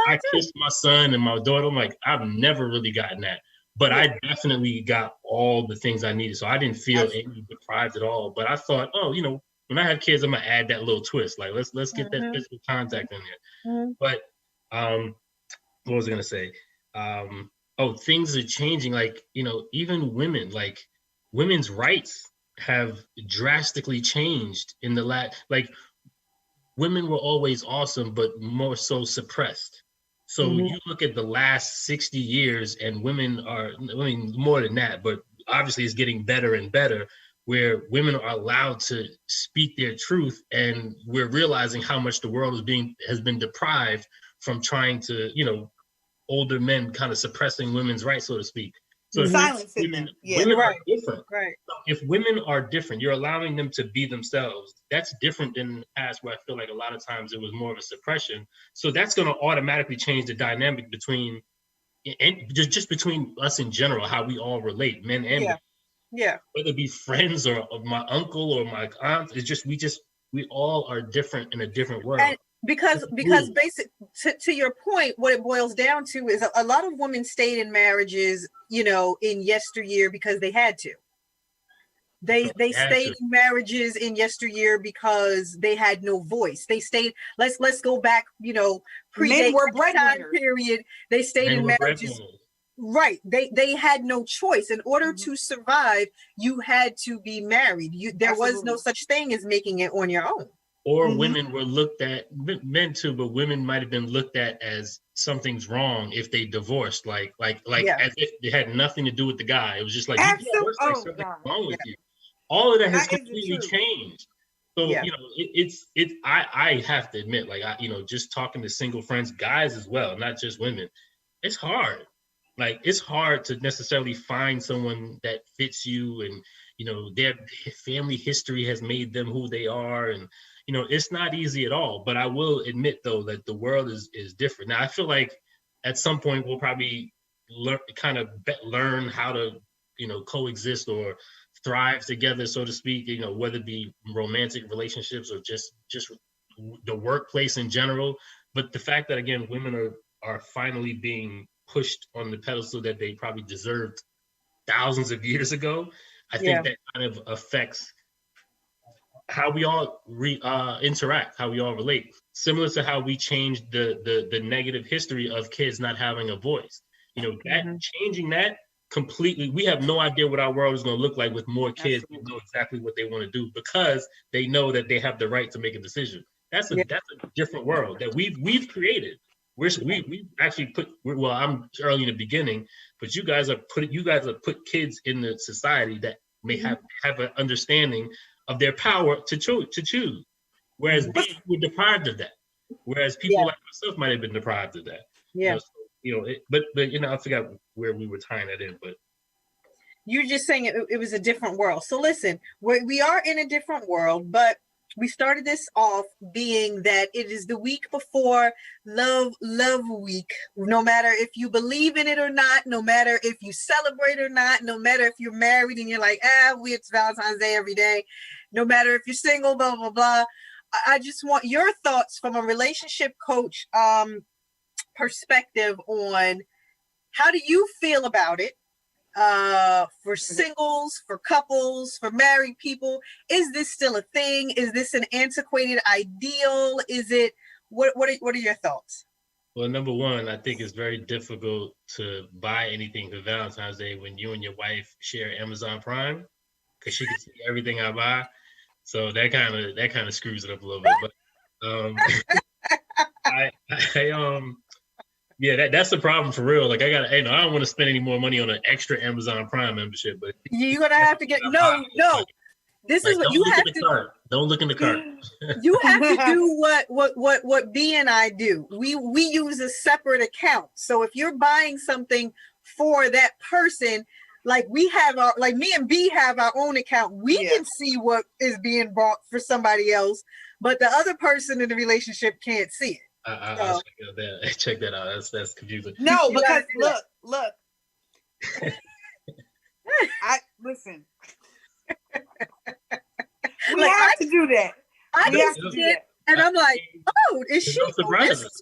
I kissed my son and my daughter. I'm like, I've never really gotten that, but I definitely got all the things I needed. So I didn't feel any deprived at all. But I thought, when I have kids, I'm gonna add that little twist. Like, let's get that physical contact in there. But what was I gonna say? Things are changing. Like, even women, like women's rights have drastically changed in the women were always awesome, but more so suppressed. So you look at the last 60 years and women are, more than that, but obviously it's getting better and better, where women are allowed to speak their truth. And we're realizing how much the world has been deprived from trying to, older men kind of suppressing women's rights, so to speak. So silencing women, them. Yeah. Women are different. Right. So if women are different, you're allowing them to be themselves. That's different than the past, where I feel like a lot of times it was more of a suppression. So that's going to automatically change the dynamic between, and just between us in general, how we all relate, men and women. Yeah. Whether it be friends or my uncle or my aunt, it's just we all are different in a different world. And because basic to your point, what it boils down to is a lot of women stayed in marriages, in yesteryear because they had to. They stayed in marriages in yesteryear because they had no voice. They stayed. Let's go back. Men were breadwinners. Period. They stayed in marriages. Right. They had no choice. In order to survive, you had to be married. There was no such thing as making it on your own. Or women were looked at, men too, but women might have been looked at as something's wrong if they divorced, like as if it had nothing to do with the guy. It was just like, you divorced, like something's wrong with you. All of that has completely changed. So, I have to admit, like, just talking to single friends, guys as well, not just women, it's hard. Like, it's hard to necessarily find someone that fits you, and their family history has made them who they are, and it's not easy at all. But I will admit, though, that the world is different. Now, I feel like at some point we'll probably learn how to coexist or thrive together, so to speak, whether it be romantic relationships or just the workplace in general. But the fact that, again, women are finally being pushed on the pedestal that they probably deserved thousands of years ago, I think that kind of affects how we all interact, how we all relate. Similar to how we changed the negative history of kids not having a voice. Changing that completely, we have no idea what our world is going to look like with more kids who know exactly what they want to do because they know that they have the right to make a decision. That's a different world that we've created. We actually put, well, I'm early in the beginning, but you guys have put kids in the society that may have an understanding of their power to choose. Whereas we were deprived of that. Whereas people like myself might have been deprived of that. Yeah. But I forgot where we were tying that in, but you're just saying it was a different world. So listen, we are in a different world, but we started this off being that it is the week before Love Week. No matter if you believe in it or not, no matter if you celebrate or not, no matter if you're married and you're like, it's Valentine's Day every day, no matter if you're single, blah, blah, blah. I just want your thoughts from a relationship coach perspective on how do you feel about it? For singles, for couples, for married people, is this still a thing? Is this an antiquated ideal? Is it what are your thoughts? Well, number one, I think it's very difficult to buy anything for Valentine's Day when you and your wife share Amazon Prime, because she can see everything I buy. So that kind of screws it up a little bit. But yeah, that's the problem for real. Like, I don't want to spend any more money on an extra Amazon Prime membership, but you're gonna have to get no. This is what you have to. Don't look in the cart. You have to do what B and I do. We use a separate account. So if you're buying something for that person, like we have me and B have our own account. We can see what is being bought for somebody else, but the other person in the relationship can't see it. I'll check that out. That's confusing. No, because look. I listen. We have to do that. I just did, and I'm like, is she? This is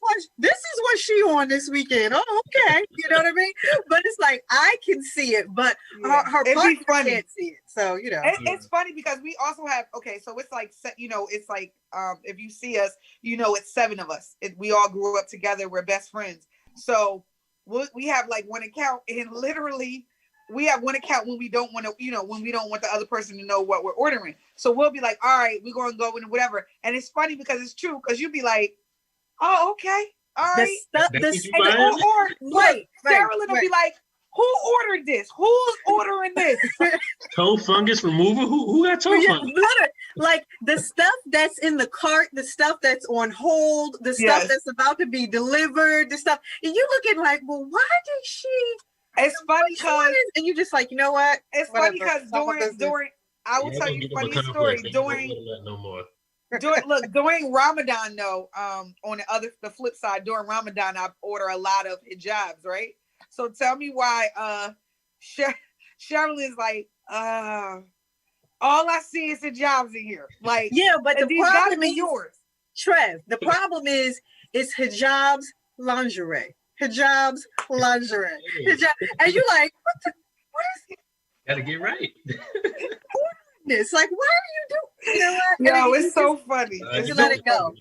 what she on this weekend. Oh, okay. You know what I mean? But it's like I can see it, but her partner can't see it. So it's funny because we also have so it's like it's like if you see us, it's 7 of us. We all grew up together. We're best friends. So we have like one account, and literally we have one account when we don't want to, when we don't want the other person to know what we're ordering. So we'll be like, all right, we're going to go in whatever. And it's funny because it's true, because you'd be like, oh, okay. All right. Sarah will be like, who ordered this? Who's ordering this? Toe fungus remover? Who got toe fungus? Like the stuff that's in the cart, the stuff that's on hold, the stuff that's about to be delivered, the stuff. And you looking like, well, why did she? It's funny because, and you just like, you know what? It's funny because during I will tell you a funny story during Ramadan though. On the flip side, during Ramadan, I order a lot of hijabs, right? So tell me why Cheryl is like, all I see is hijabs in here. Like, yeah, but the problem is yours, Trev. The problem is it's hijabs, lingerie. Hijabs, lingerie. Hijab, and you're like, what is it? Gotta get right. It's like, why are you doing? You know what? No, it's so funny. You let it go.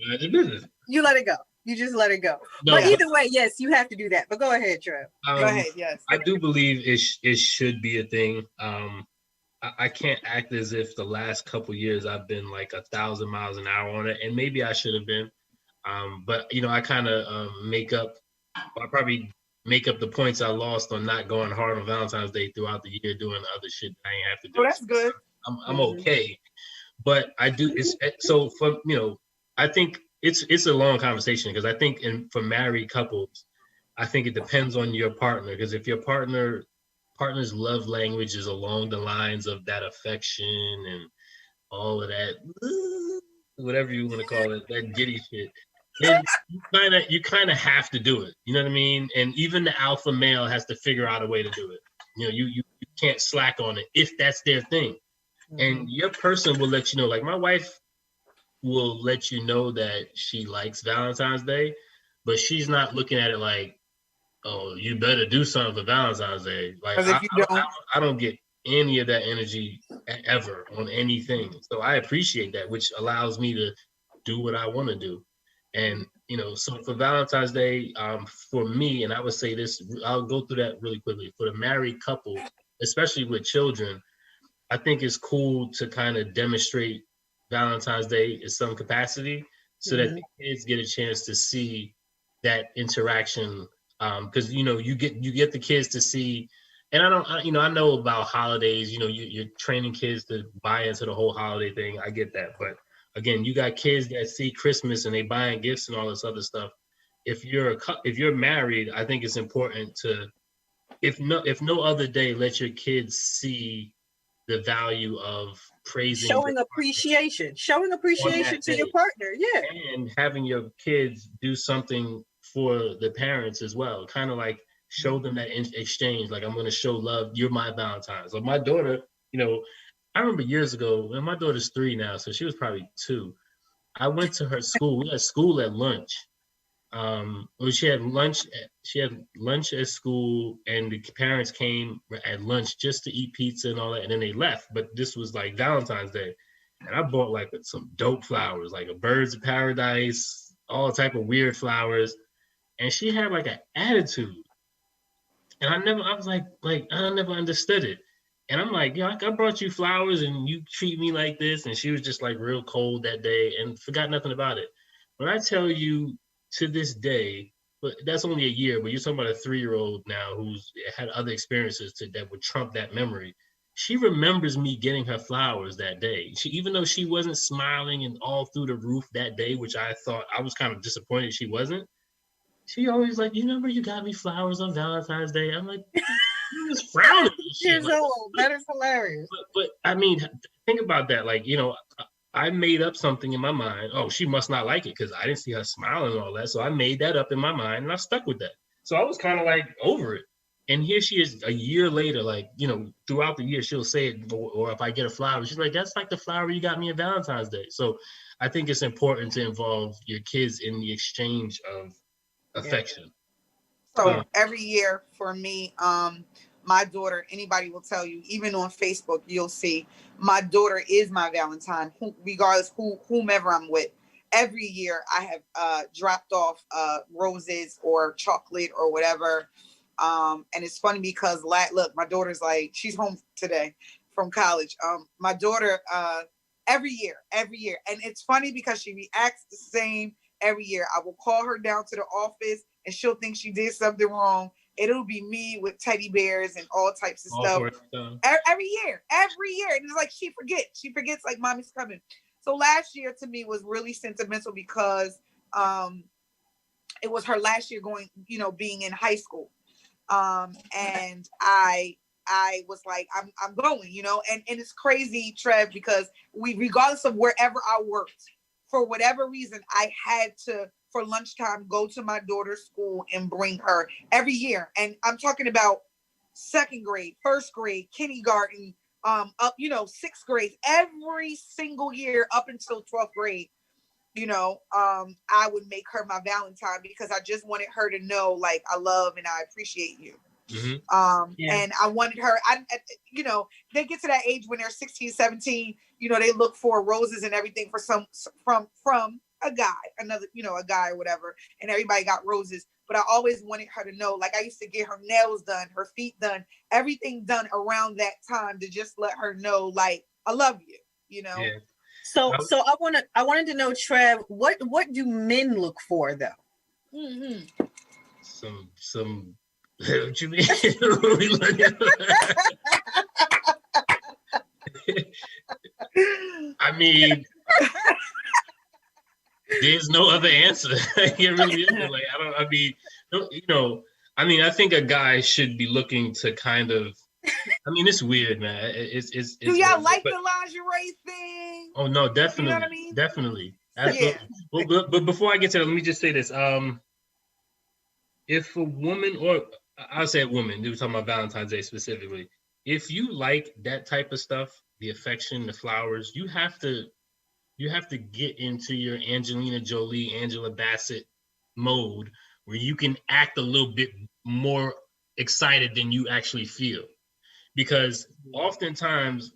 You let it go. You just let it go. No, but either way, yes, you have to do that. But go ahead, Trev. Go ahead. Yes, I do believe it should be a thing. I can't act as if the last couple years I've been like 1,000 miles an hour on it, and maybe I should have been. But I kind of I probably make up the points I lost on not going hard on Valentine's Day throughout the year, doing other shit that I ain't have to do. Oh, that's good. I'm okay, but I do. It's so for I think it's a long conversation, because I think for married couples, I think it depends on your partner, because if your partner's love language is along the lines of that affection and all of that, whatever you want to call it, that giddy shit, then you kind of have to do it. You know what I mean? And even the alpha male has to figure out a way to do it. You know, you can't slack on it if that's their thing. And your person will let you know. Like my wife will let you know that she likes Valentine's Day, but she's not looking at it like, oh, you better do something for Valentine's Day. Like I don't get any of that energy ever on anything. So I appreciate that, which allows me to do what I want to do. And, you know, so for Valentine's Day, for me, and I would say this, I'll go through that really quickly. For the married couple, especially with children, I think it's cool to kind of demonstrate Valentine's Day in some capacity so that the kids get a chance to see that interaction. Because, you know, you get the kids to see, and I know about holidays, you know, you're training kids to buy into the whole holiday thing. I get that. But again, you got kids that see Christmas and they buying gifts and all this other stuff. If you're married, I think it's important to, if no other day, let your kids see the value of praising, showing appreciation to your partner. Yeah. And having your kids do something for the parents as well. Kind of like show them that exchange. Like, I'm going to show love. You're my Valentine. So my daughter, you know, I remember years ago, and my daughter's 3 now, so she was probably 2. I went to her school. We had school at lunch. She had lunch at school, and the parents came at lunch just to eat pizza and all that, and then they left. But this was like Valentine's Day, and I bought like some dope flowers, like a birds of paradise, all type of weird flowers, and she had like an attitude, and I never understood it. And I'm like, yeah, I brought you flowers and you treat me like this. And she was just like real cold that day and forgot nothing about it. When I tell you, to this day, but that's only a year, but you're talking about a 3-year-old now who's had other experiences that would trump that memory. She remembers me getting her flowers that day. Even though she wasn't smiling and all through the roof that day, which I thought, I was kind of disappointed she wasn't. She always like, you remember you got me flowers on Valentine's Day? I'm like, you was frowning. Years old. That is hilarious. But I mean, think about that. Like, you know, I made up something in my mind. Oh, she must not like it because I didn't see her smiling and all that. So I made that up in my mind and I stuck with that. So I was kind of like over it. And here she is a year later, like, you know, throughout the year, she'll say it, or if I get a flower, she's like, that's like the flower you got me on Valentine's Day. So I think it's important to involve your kids in the exchange of affection. So every year for me, my daughter, anybody will tell you, even on Facebook, you'll see my daughter is my Valentine, regardless whomever I'm with. Every year I have dropped off roses or chocolate or whatever. And it's funny because look, my daughter's like, she's home today from college. My daughter, every year. And it's funny because she reacts the same every year. I will call her down to the office and she'll think she did something wrong. It'll be me with teddy bears and all types of stuff. Every year. And it's like, she forgets like mommy's coming. So last year to me was really sentimental because it was her last year going, you know, being in high school. And I was like, I'm going, you know, and it's crazy, Trev, because regardless of wherever I worked, for whatever reason, I had to, for lunchtime, go to my daughter's school and bring her every year. And I'm talking about 2nd grade, 1st grade, kindergarten, up, you know, 6th grade, every single year up until 12th grade, you know, I would make her my Valentine because I just wanted her to know, like, I love and I appreciate you. Mm-hmm. And I wanted her, you know, they get to that age when they're 16, 17, you know, they look for roses and everything from a guy, another, you know, a guy or whatever. And everybody got roses, but I always wanted her to know, like, I used to get her nails done, her feet done, everything done around that time to just let her know, like, I love you, you know? Yeah. So I wanted to know, Trev, what do men look for though? Mm-hmm. Some what you mean? I mean, there's no other answer. It really isn't. Like, you know, I mean, I think a guy should be looking to kind of. I mean, it's weird, man. It's Do y'all weird, like but, the lingerie thing? Oh no, definitely, You know what I mean? definitely, absolutely. Yeah. But before I get to that, let me just say this. If a woman, or I'll say a woman, we were talking about Valentine's Day specifically. If you like that type of stuff, the affection, the flowers, you have to get into your Angelina Jolie, Angela Bassett mode where you can act a little bit more excited than you actually feel. Because oftentimes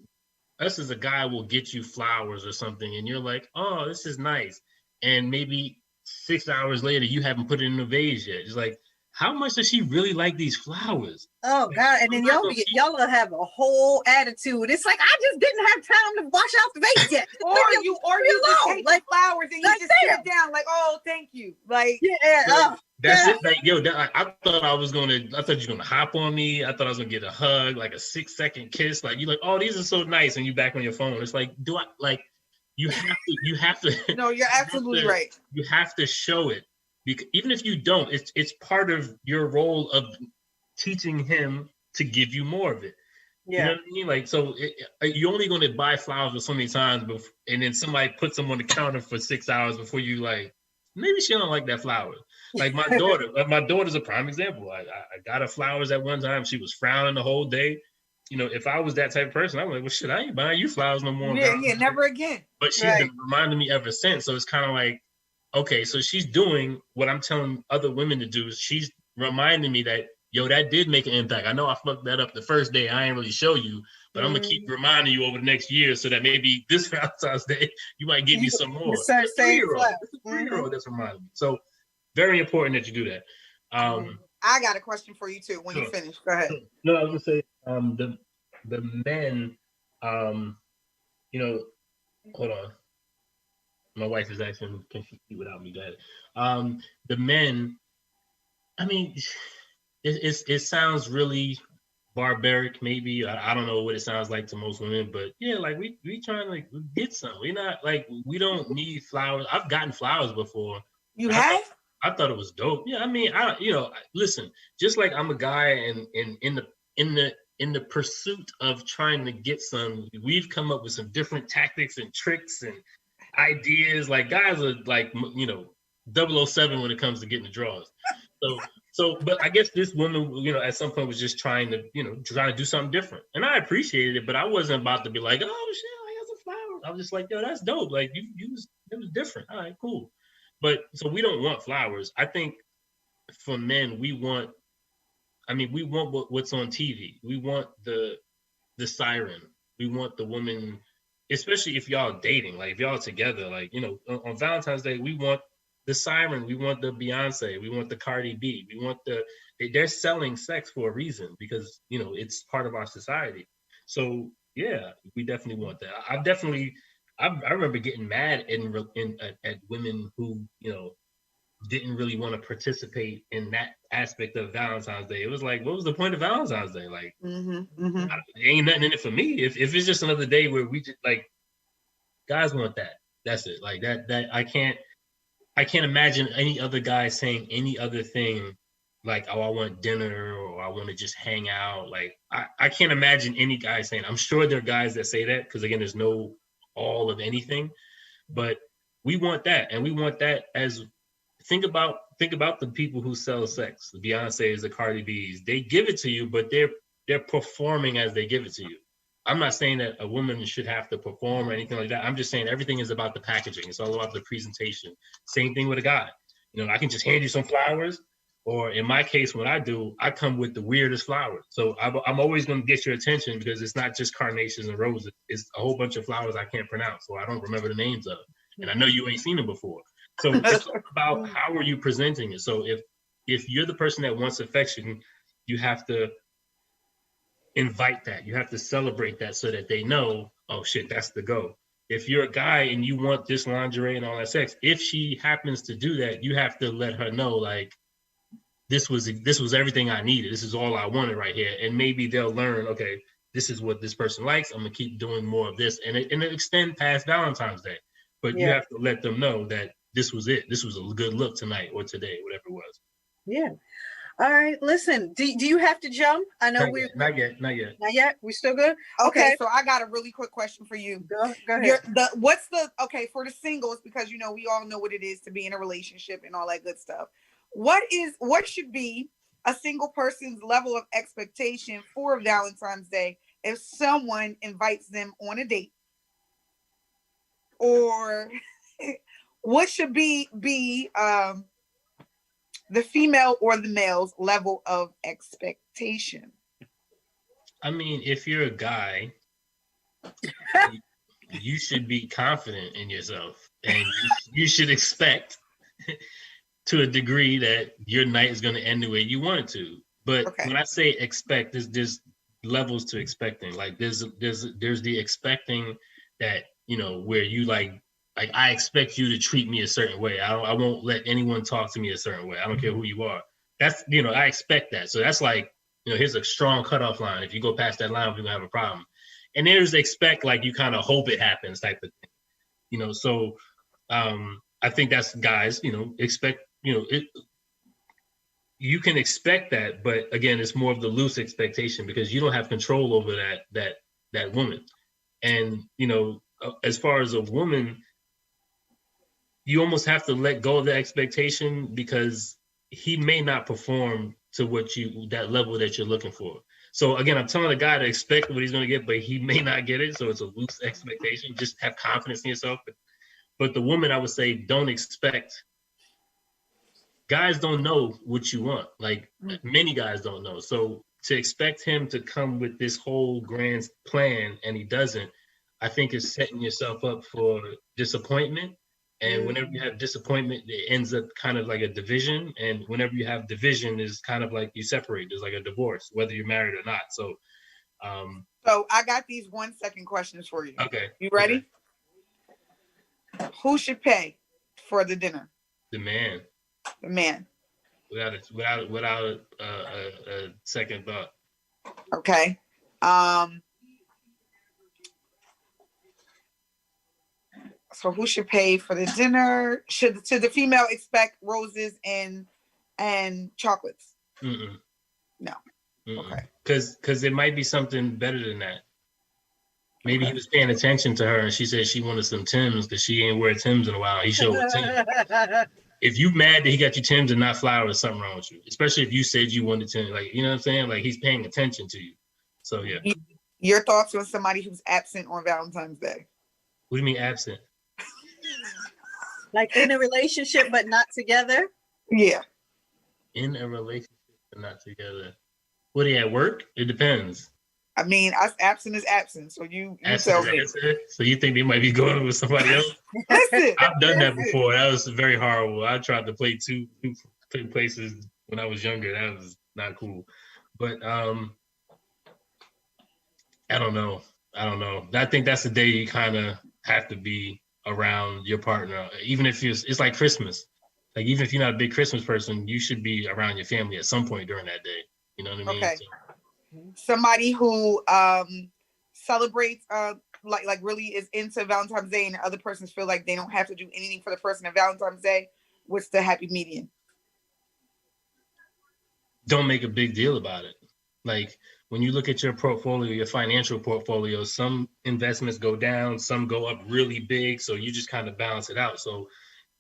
us as a guy will get you flowers or something and you're like, oh, this is nice. And maybe 6 hours later, you haven't put it in a vase yet. It's like, how much does she really like these flowers? Oh God! And then y'all will have a whole attitude. It's like I just didn't have time to wash out the vase yet. or you just take like flowers and you just sit down like, oh, thank you. Like That's it. Like, yo, I thought you were gonna hop on me. I thought I was gonna get a hug, like a 6-second kiss. Like you like, oh, these are so nice, and you back on your phone. It's like, you have to. No, you're absolutely right. You have to show it. Because even if you don't, it's part of your role of teaching him to give you more of it. Yeah. You know what I mean? Like, so you're only going to buy flowers so many times, and then somebody puts them on the counter for 6 hours before you like, maybe she don't like that flower. Like my daughter, my daughter's a prime example. I got her flowers at one time. She was frowning the whole day. You know, if I was that type of person, I'm like, well, shit, I ain't buying you flowers no more. Yeah, never again. But she's been reminding me ever since. So it's kind of like, okay, so she's doing what I'm telling other women to do. She's reminding me that, yo, that did make an impact. I know I fucked that up the first day. I ain't really show you, but I'm going to keep reminding you over the next year so that maybe this Valentine's Day, you might give me some more. It's a 3-year-old that's reminding me. So very important that you do that. I got a question for you too when you finish. Go ahead. No, I was going to say the men, you know, hold on. My wife is asking, can she eat without me? Dad. The men, I mean, it sounds really barbaric, maybe. I don't know what it sounds like to most women, but yeah, like we trying to like get some. We're not like, we don't need flowers. I've gotten flowers before. You have? I thought it was dope. Yeah, I mean, listen, just like I'm a guy and in the pursuit of trying to get some, we've come up with some different tactics and tricks and ideas. Like guys are like, 007 when it comes to getting the draws. So but I guess this woman, at some point was just trying to do something different, and I appreciated it, but I wasn't about to be like, oh shit, I got some flowers. I was just like, yo, that's dope. Like it was different. All right, cool. But so we don't want flowers. I think for men, we want what's on TV. We want the siren. We want the woman. Especially if y'all dating, like if y'all together, like, on Valentine's Day, we want the siren, we want the Beyonce, we want the Cardi B, we want they're selling sex for a reason because, it's part of our society. So yeah, we definitely want that. I remember getting mad at women who, didn't really want to participate in that aspect of Valentine's Day. It was like, what was the point of Valentine's Day? Like, ain't nothing in it for me. If it's just another day where we just like, guys want that. That's it. Like that I can't imagine any other guy saying any other thing like, oh, I want dinner or I want to just hang out. Like, I can't imagine any guy saying. I'm sure there are guys that say that because again, there's no all of anything, but we want that, and we want that as. Think about the people who sell sex, the Beyoncés, the Cardi B's. They give it to you, but they're performing as they give it to you. I'm not saying that a woman should have to perform or anything like that. I'm just saying everything is about the packaging. It's all about the presentation. Same thing with a guy. I can just hand you some flowers, or in my case, what I do, I come with the weirdest flowers. So I'm always going to get your attention because it's not just carnations and roses. It's a whole bunch of flowers I can't pronounce, so I don't remember the names of. And I know you ain't seen them before. So it's about how are you presenting it. So if you're the person that wants affection, you have to invite that. You have to celebrate that so that they know, oh shit, that's the go. If you're a guy and you want this lingerie and all that sex, if she happens to do that, you have to let her know, like, this was everything I needed. This is all I wanted right here. And maybe they'll learn, okay, this is what this person likes. I'm gonna keep doing more of this, and it extend past Valentine's Day. But you have to let them know that this was it. This was a good look tonight or today, whatever it was. Yeah. All right, listen. Do you have to jump? I know not yet. Not yet. We still good? Okay, so I got a really quick question for you. Go ahead. For the singles, because you know we all know what it is to be in a relationship and all that good stuff. What should be a single person's level of expectation for Valentine's Day if someone invites them on a date? Or what should be the female or the male's level of expectation? I mean, if you're a guy, you should be confident in yourself, and you should expect to a degree that your night is going to end the way you want it to. But when I say expect, there's levels to expecting. Like there's the expecting that, you know, where you like I expect you to treat me a certain way. I won't let anyone talk to me a certain way. I don't care who you are. That's, you know, I expect that. So that's like, you know, here's a strong cutoff line. If you go past that line, we're gonna have a problem. And there's expect, like you kind of hope it happens type of thing. You know, so I think that's guys, you know, expect, you know, you can expect that, but again, it's more of the loose expectation because you don't have control over that woman. And, you know, as far as a woman, you almost have to let go of the expectation because he may not perform to that level that you're looking for. So again, I'm telling the guy to expect what he's going to get, but he may not get it. So it's a loose expectation. Just have confidence in yourself. But the woman, I would say, don't expect. Guys don't know what you want. Like many guys don't know. So to expect him to come with this whole grand plan and he doesn't, I think is setting yourself up for disappointment. And whenever you have disappointment, it ends up kind of like a division. And whenever you have division, is kind of like you separate. There's like a divorce, whether you're married or not. So, so I got these 1-second questions for you. Okay. You ready? Okay. Who should pay for the dinner? The man. The man. Without a second thought. Okay. So who should pay for the dinner? Should the female expect roses and chocolates? Mm-mm. No. Mm-mm. Okay. Because it might be something better than that. Maybe he was paying attention to her and she said she wanted some Timbs because she ain't wear Timbs in a while. He showed her Timbs. If you mad that he got you Timbs and not flowers, something wrong with you. Especially if you said you wanted Timbs. Like, you know what I'm saying? Like he's paying attention to you. So yeah. Your thoughts on somebody who's absent on Valentine's Day? What do you mean absent? Like in a relationship but not together? Yeah. In a relationship but not together. What are you at work? It depends. I mean, absent is absent. So you tell me. So you think they might be going with somebody else? Listen, I've done that before. That was very horrible. I tried to play two places when I was younger. That was not cool. But I don't know. I think that's the day you kind of have to be around your partner, even if it's like Christmas. Like even if you're not a big Christmas person, you should be around your family at some point during that day. You know what I mean? Okay. Somebody who celebrates like really is into Valentine's Day and other persons feel like they don't have to do anything for the person on Valentine's Day. What's the happy median? Don't make a big deal about it. Like when you look at your portfolio, your financial portfolio, some investments go down, some go up really big. So you just kind of balance it out. So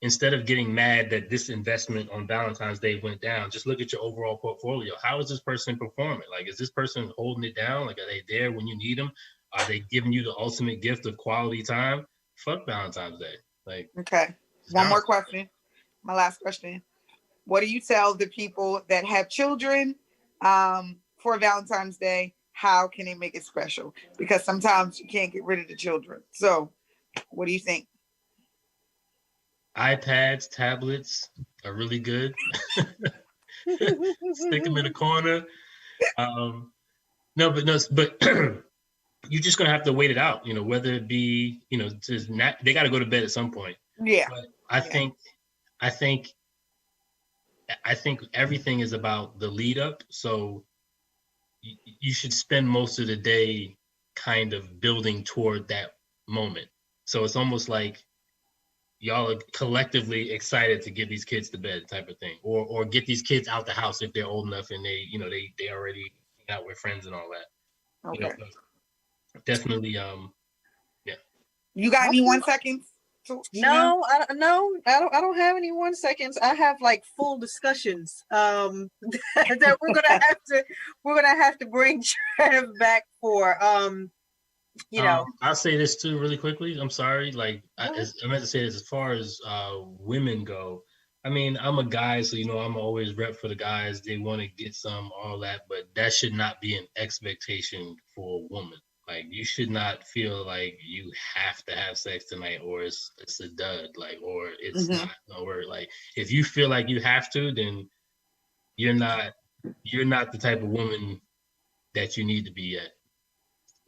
instead of getting mad that this investment on Valentine's Day went down, just look at your overall portfolio. How is this person performing? Like, is this person holding it down? Like, are they there when you need them? Are they giving you the ultimate gift of quality time? Fuck Valentine's Day. Like, okay. One more question. My last question. What do you tell the people that have children for Valentine's Day? How can they make it special? Because sometimes you can't get rid of the children. So what do you think? iPads, tablets are really good. Stick them in a corner. But you're just gonna have to wait it out. You know, whether it be, you know, they got to go to bed at some point. Yeah. But I think everything is about the lead up. So you should spend most of the day kind of building toward that moment. So it's almost like y'all are collectively excited to get these kids to bed, type of thing, or get these kids out the house if they're old enough and they already hang out with friends and all that. Okay. Definitely. Yeah. You got any 1 second? No, I don't have any 1 seconds. I have like full discussions that we're gonna have to bring Trev back for. I'll say this too really quickly. I'm sorry. Like I meant to say this as far as women go. I mean, I'm a guy, so I'm always rep for the guys. They want to get some, all that, but that should not be an expectation for a woman. Like, you should not feel like you have to have sex tonight, or it's a dud, like, or it's not, or like, if you feel like you have to, then you're not the type of woman that you need to be at.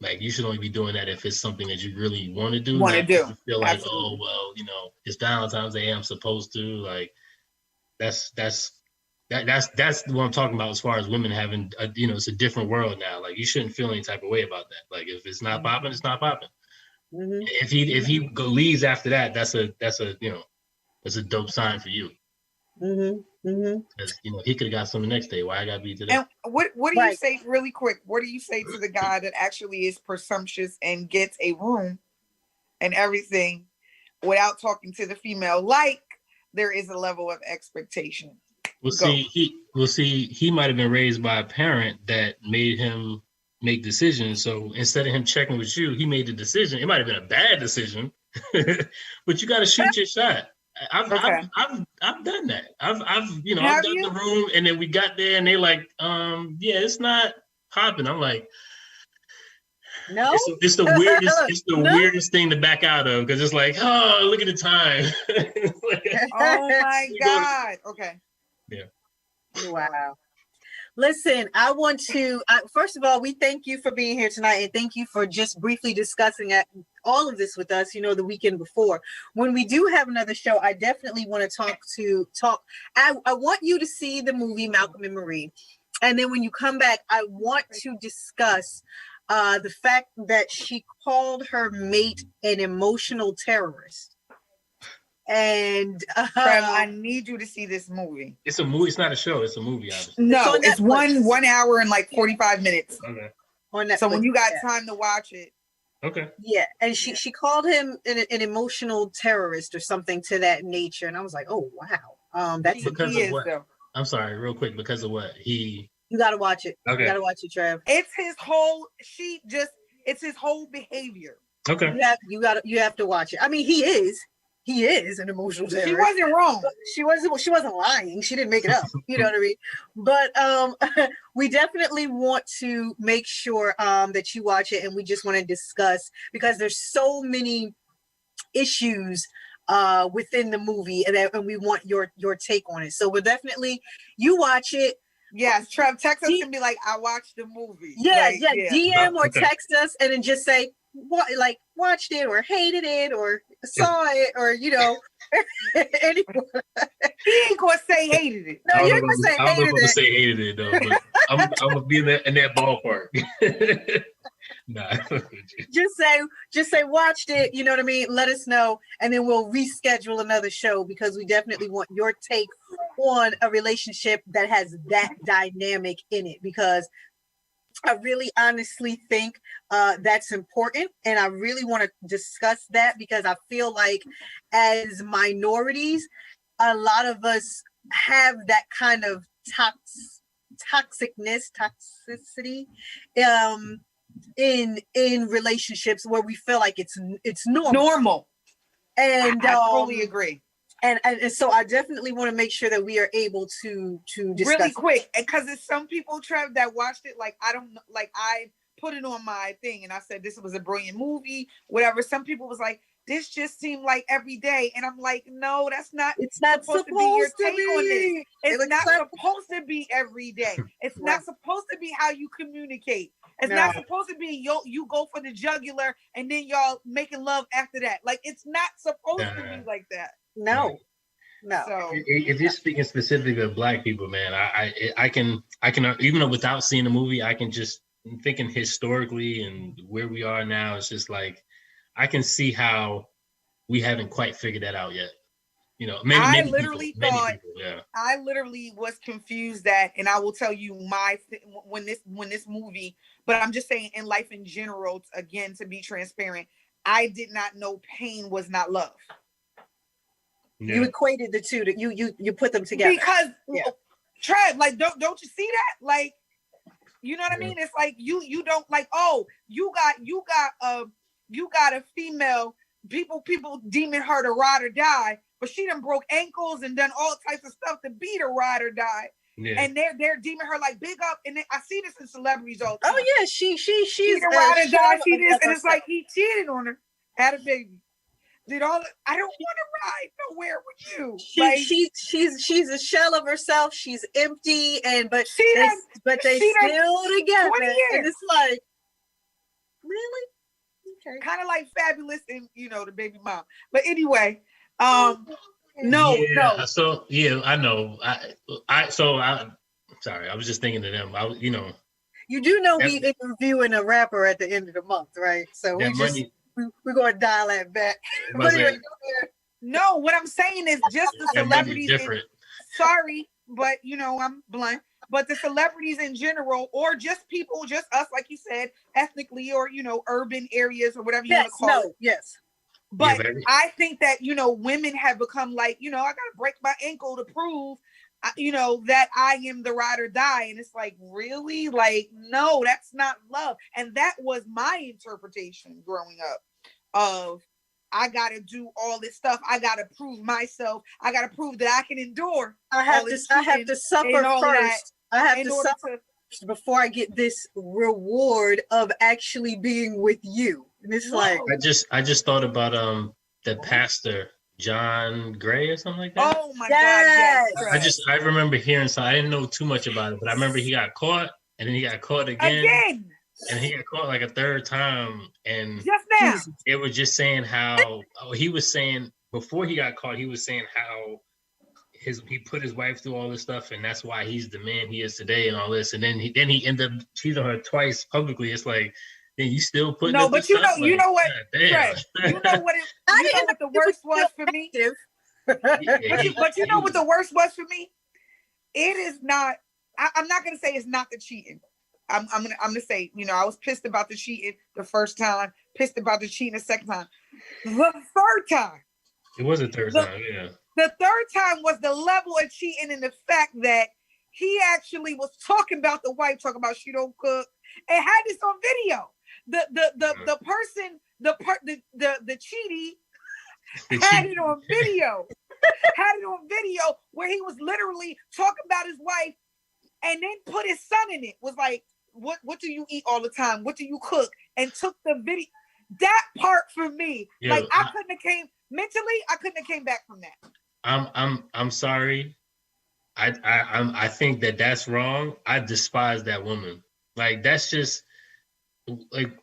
Like, you should only be doing that if it's something that you really want to do. You feel like, oh, well, it's Valentine's Day, I'm supposed to. Like, that's what I'm talking about as far as women having, it's a different world now. Like, you shouldn't feel any type of way about that. Like, if it's not popping, it's not popping. Mm-hmm. If he leaves after that, that's a dope sign for you. Mm-hmm. Mm-hmm. Because he could have got some the next day. Why I got beat today? And what do you say really quick? What do you say to the guy that actually is presumptuous and gets a room and everything without talking to the female? Like, there is a level of expectation. He might have been raised by a parent that made him make decisions. So instead of him checking with you, he made the decision. It might have been a bad decision, but you got to shoot your shot. I've done that. I've done the room, and then we got there, and they like, it's not popping. I'm like, no, it's the weirdest. It's the weirdest thing to back out of, because it's like, oh, look at the time. Oh my God. Okay. Yeah. Wow. Listen, I want to, first of all, we thank you for being here tonight, and thank you for just briefly discussing all of this with us, the weekend before. When we do have another show, I definitely want to talk. I want you to see the movie Malcolm and Marie. And then when you come back, I want to discuss the fact that she called her mate an emotional terrorist. And Trev, I need you to see this movie. It's a movie. It's not a show. It's a movie. Obviously. No, it's 1 hour and like 45 minutes. Okay. On Netflix, so when you got time to watch it. Okay. Yeah, and she called him an emotional terrorist or something to that nature, and I was like, oh wow, that's because of what? Though. I'm sorry, real quick, because of what he. You got to watch it. Okay. You got to watch it, Trev. It's his whole. It's his whole behavior. Okay. You have to watch it. I mean, he is an emotional terrorist. She wasn't wrong. She wasn't lying. She didn't make it up. You know what I mean? But we definitely want to make sure that you watch it, and we just want to discuss, because there's so many issues within the movie, and we want your take on it. So we'll definitely, you watch it. Yes, Trev, text us and be like, I watched the movie. Yeah, DM or text us and then just say, what, like, watched it or hated it or saw it, or anyone. He ain't gonna say hated it. No, you're gonna say hated it. I'm gonna say hated it though, but I'm gonna be in that ballpark. Nah. just say watched it, you know what I mean? Let us know, and then we'll reschedule another show, because we definitely want your take on a relationship that has that dynamic in it, because I really honestly think that's important, and I really want to discuss that, because I feel like as minorities, a lot of us have that kind of toxicity in relationships where we feel like it's normal. And I totally agree. And so I definitely want to make sure that we are able to discuss really quick, because there's some people, Trev, that watched it like, I don't know, like, I put it on my thing and I said this was a brilliant movie, whatever. Some people was like, this just seemed like every day, and I'm like, no, that's not. It's not supposed to be your take on this. It's not supposed to be every day. It's not supposed to be how you communicate. It's not supposed to be you go for the jugular and then y'all making love after that. Like, it's not supposed to be like that. No. So if you're speaking specifically of Black people, man, I can even without seeing the movie, I can just thinking historically and where we are now. It's just like I can see how we haven't quite figured that out yet. You know, I literally thought, yeah. I literally was confused that, and I will tell you when this movie, but I'm just saying in life in general, again, to be transparent, I did not know pain was not love. Yeah. You equated the two, that you put them together. Because Trev, like, don't you see that? Like, you know what I mean? It's like you don't like, oh, you got a female, people deeming her to ride or die, but she done broke ankles and done all types of stuff to be to ride or die. Yeah. And they're deeming her like big up, and I see this in celebrities all the time. Oh yeah, she's a ride or die. She this, and it's like he cheated on her, had a baby. I don't want to ride nowhere with you. She's a shell of herself. She's empty, but they still together. 20 years. And it's like, really? Okay. Kind of like Fabulous and the baby mom. But anyway, no. So I know. Sorry, I was just thinking to them. You do know we interviewing a rapper at the end of the month, right? So we're going to dial that back. No, what I'm saying is just the celebrities. Sorry, but I'm blunt. But the celebrities in general, or just people, just us, like you said, ethnically, or urban areas, or whatever you want to call it. Yes. But I think that women have become like, I got to break my ankle to prove, that I am the ride or die, and it's like, really, like, no, that's not love. And that was my interpretation growing up of, I got to do all this stuff. I got to prove myself. I got to prove that I can endure. I have to suffer first. I have to suffer before I get this reward of actually being with you. And it's like, I just thought about the pastor John Gray or something like that. Oh my God! Yes. I remember hearing, so I didn't know too much about it, but I remember he got caught, and then he got caught again. And he got caught like a third time, and just now it was just saying how he was saying before he got caught, he was saying how he put his wife through all this stuff, and that's why he's the man he is today, and all this. And then he ended up cheating on her twice publicly. It's like, then you still put no, but you know what? Right. You know what? What the worst was for me. But you know what the worst was for me? It is not. I'm not gonna say it's not the cheating. I'm gonna say, I was pissed about the cheating the first time, pissed about the cheating the second time. The third time. It was the third time, yeah. The third time was the level of cheating and the fact that he actually was talking about the wife, talking about she don't cook, and had this on video. The person, the cheatie had it on video. Had it on video where he was literally talking about his wife and then put his son in it. Was like, what do you eat all the time? What do you cook? And took the video. That part for me, I couldn't have came back from that. I'm sorry. I think that's wrong. I despise that woman. Like, that's just like,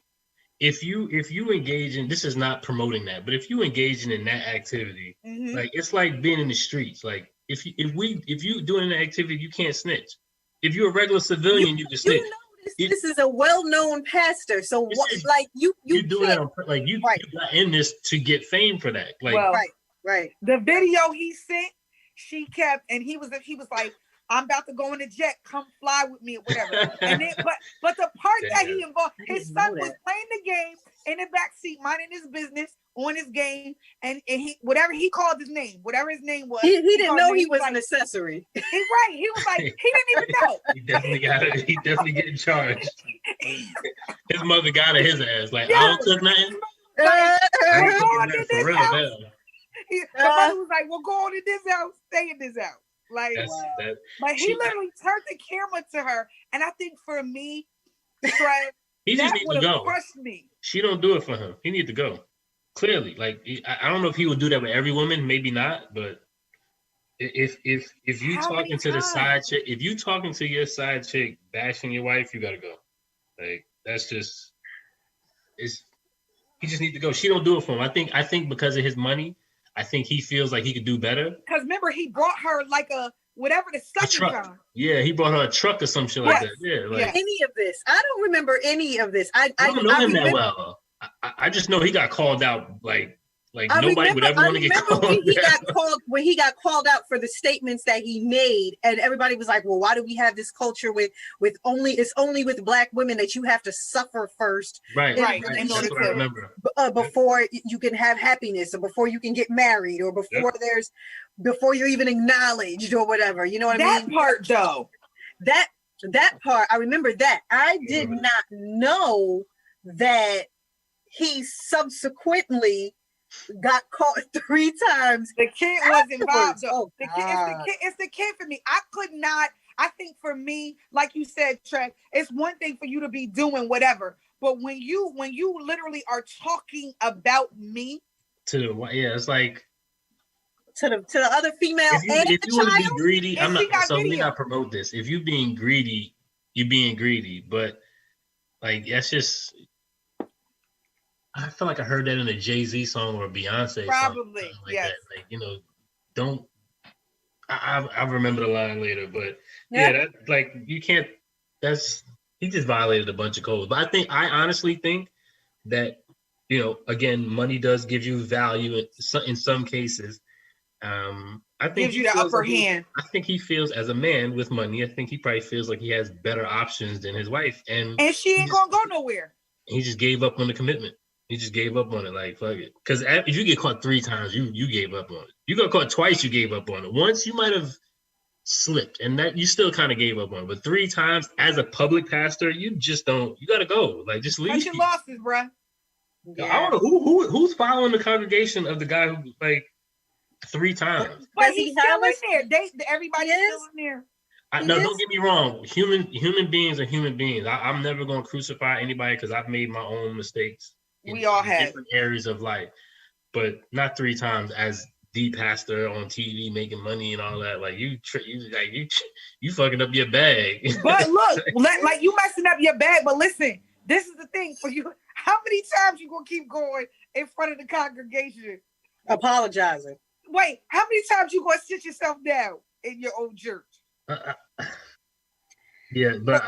if you engage in, this is not promoting that, but if you engage in that activity, like, it's like being in the streets. Like, if you doing an activity, you can't snitch. If you're a regular civilian, you can snitch. This is a well-known pastor, so you do that on, like, you got in this to get fame for that. Like, right. The video he sent, she kept, and he was like, I'm about to go in the jet, come fly with me or whatever. And then, but the part that he involved, his son was playing the game in the backseat, minding his business on his game, and he, whatever he called his name, whatever his name was, he didn't know he was an accessory. He was like, he didn't even know. He definitely getting charged. His mother got his ass. Like, I don't cook nothing. For real now. The mother was like, well, go on in this house, stay in this house. Like, but he literally turned the camera to her, and I think for me, he just needs to go. Crushed me. She don't do it for him. He needs to go. Clearly, like, I don't know if he would do that with every woman, maybe not, but if you talking to the side chick, if you talking to your side chick bashing your wife, you gotta go. Like, that's just, he just needs to go. She don't do it for him. I think because of his money, I think he feels like he could do better. Because remember, he brought her like whatever the second time. Yeah, he brought her a truck or some shit like that. Yeah, like, any of this. I don't remember any of this. I don't know him that well. I just know he got called out like Like nobody would ever want to get called when he got called out for the statements that he made, and everybody was like, "Well, why do we have this culture with only with Black women that you have to suffer first, right? In order to before you can have happiness, or before you can get married, or before you're even acknowledged, or whatever." You know what I mean? That part, though. That part, I remember that. I did not know that he subsequently got caught 3 times. The kid was involved. It's the kid for me. I could not. I think for me, like you said, Trek, it's one thing for you to be doing whatever, but when you literally are talking about me it's like to the other female. If you want to be greedy, I'm not. So let me not promote this. If you're being greedy, you're being greedy. But like that's just. I feel like I heard that in a Jay-Z song or a Beyonce probably song. yes. That. Like, you know, don't. I remember the line later, but that like you can't. He just violated a bunch of codes. But I honestly think that, you know, again, money does give you value in some cases. I think gives you the upper hand. I think he feels, as a man with money, I think he probably feels like he has better options than his wife, and she ain't gonna go nowhere. He just gave up on the commitment. He just gave up on it, like, fuck it. Because if you get caught 3 times, you gave up on it. You got caught twice, you gave up on it. Once, you might have slipped, and that you still kind of gave up on it. But 3 times, as a public pastor, you just don't. You got to go. Like, just leave. Cut your losses, bro. Yeah. I don't know who's following the congregation of the guy who, like, 3 times. But he's still in there. Everybody's still in there. No, don't get me wrong. Human beings are human beings. I'm never going to crucify anybody because I've made my own mistakes. We all have different areas of life, but not 3 times as the pastor on TV making money and all that. Like you fucking up your bag. But look, like you messing up your bag. But listen, this is the thing for you. How many times you gonna keep going in front of the congregation, apologizing? Wait, how many times you gonna sit yourself down in your own church? Yeah, but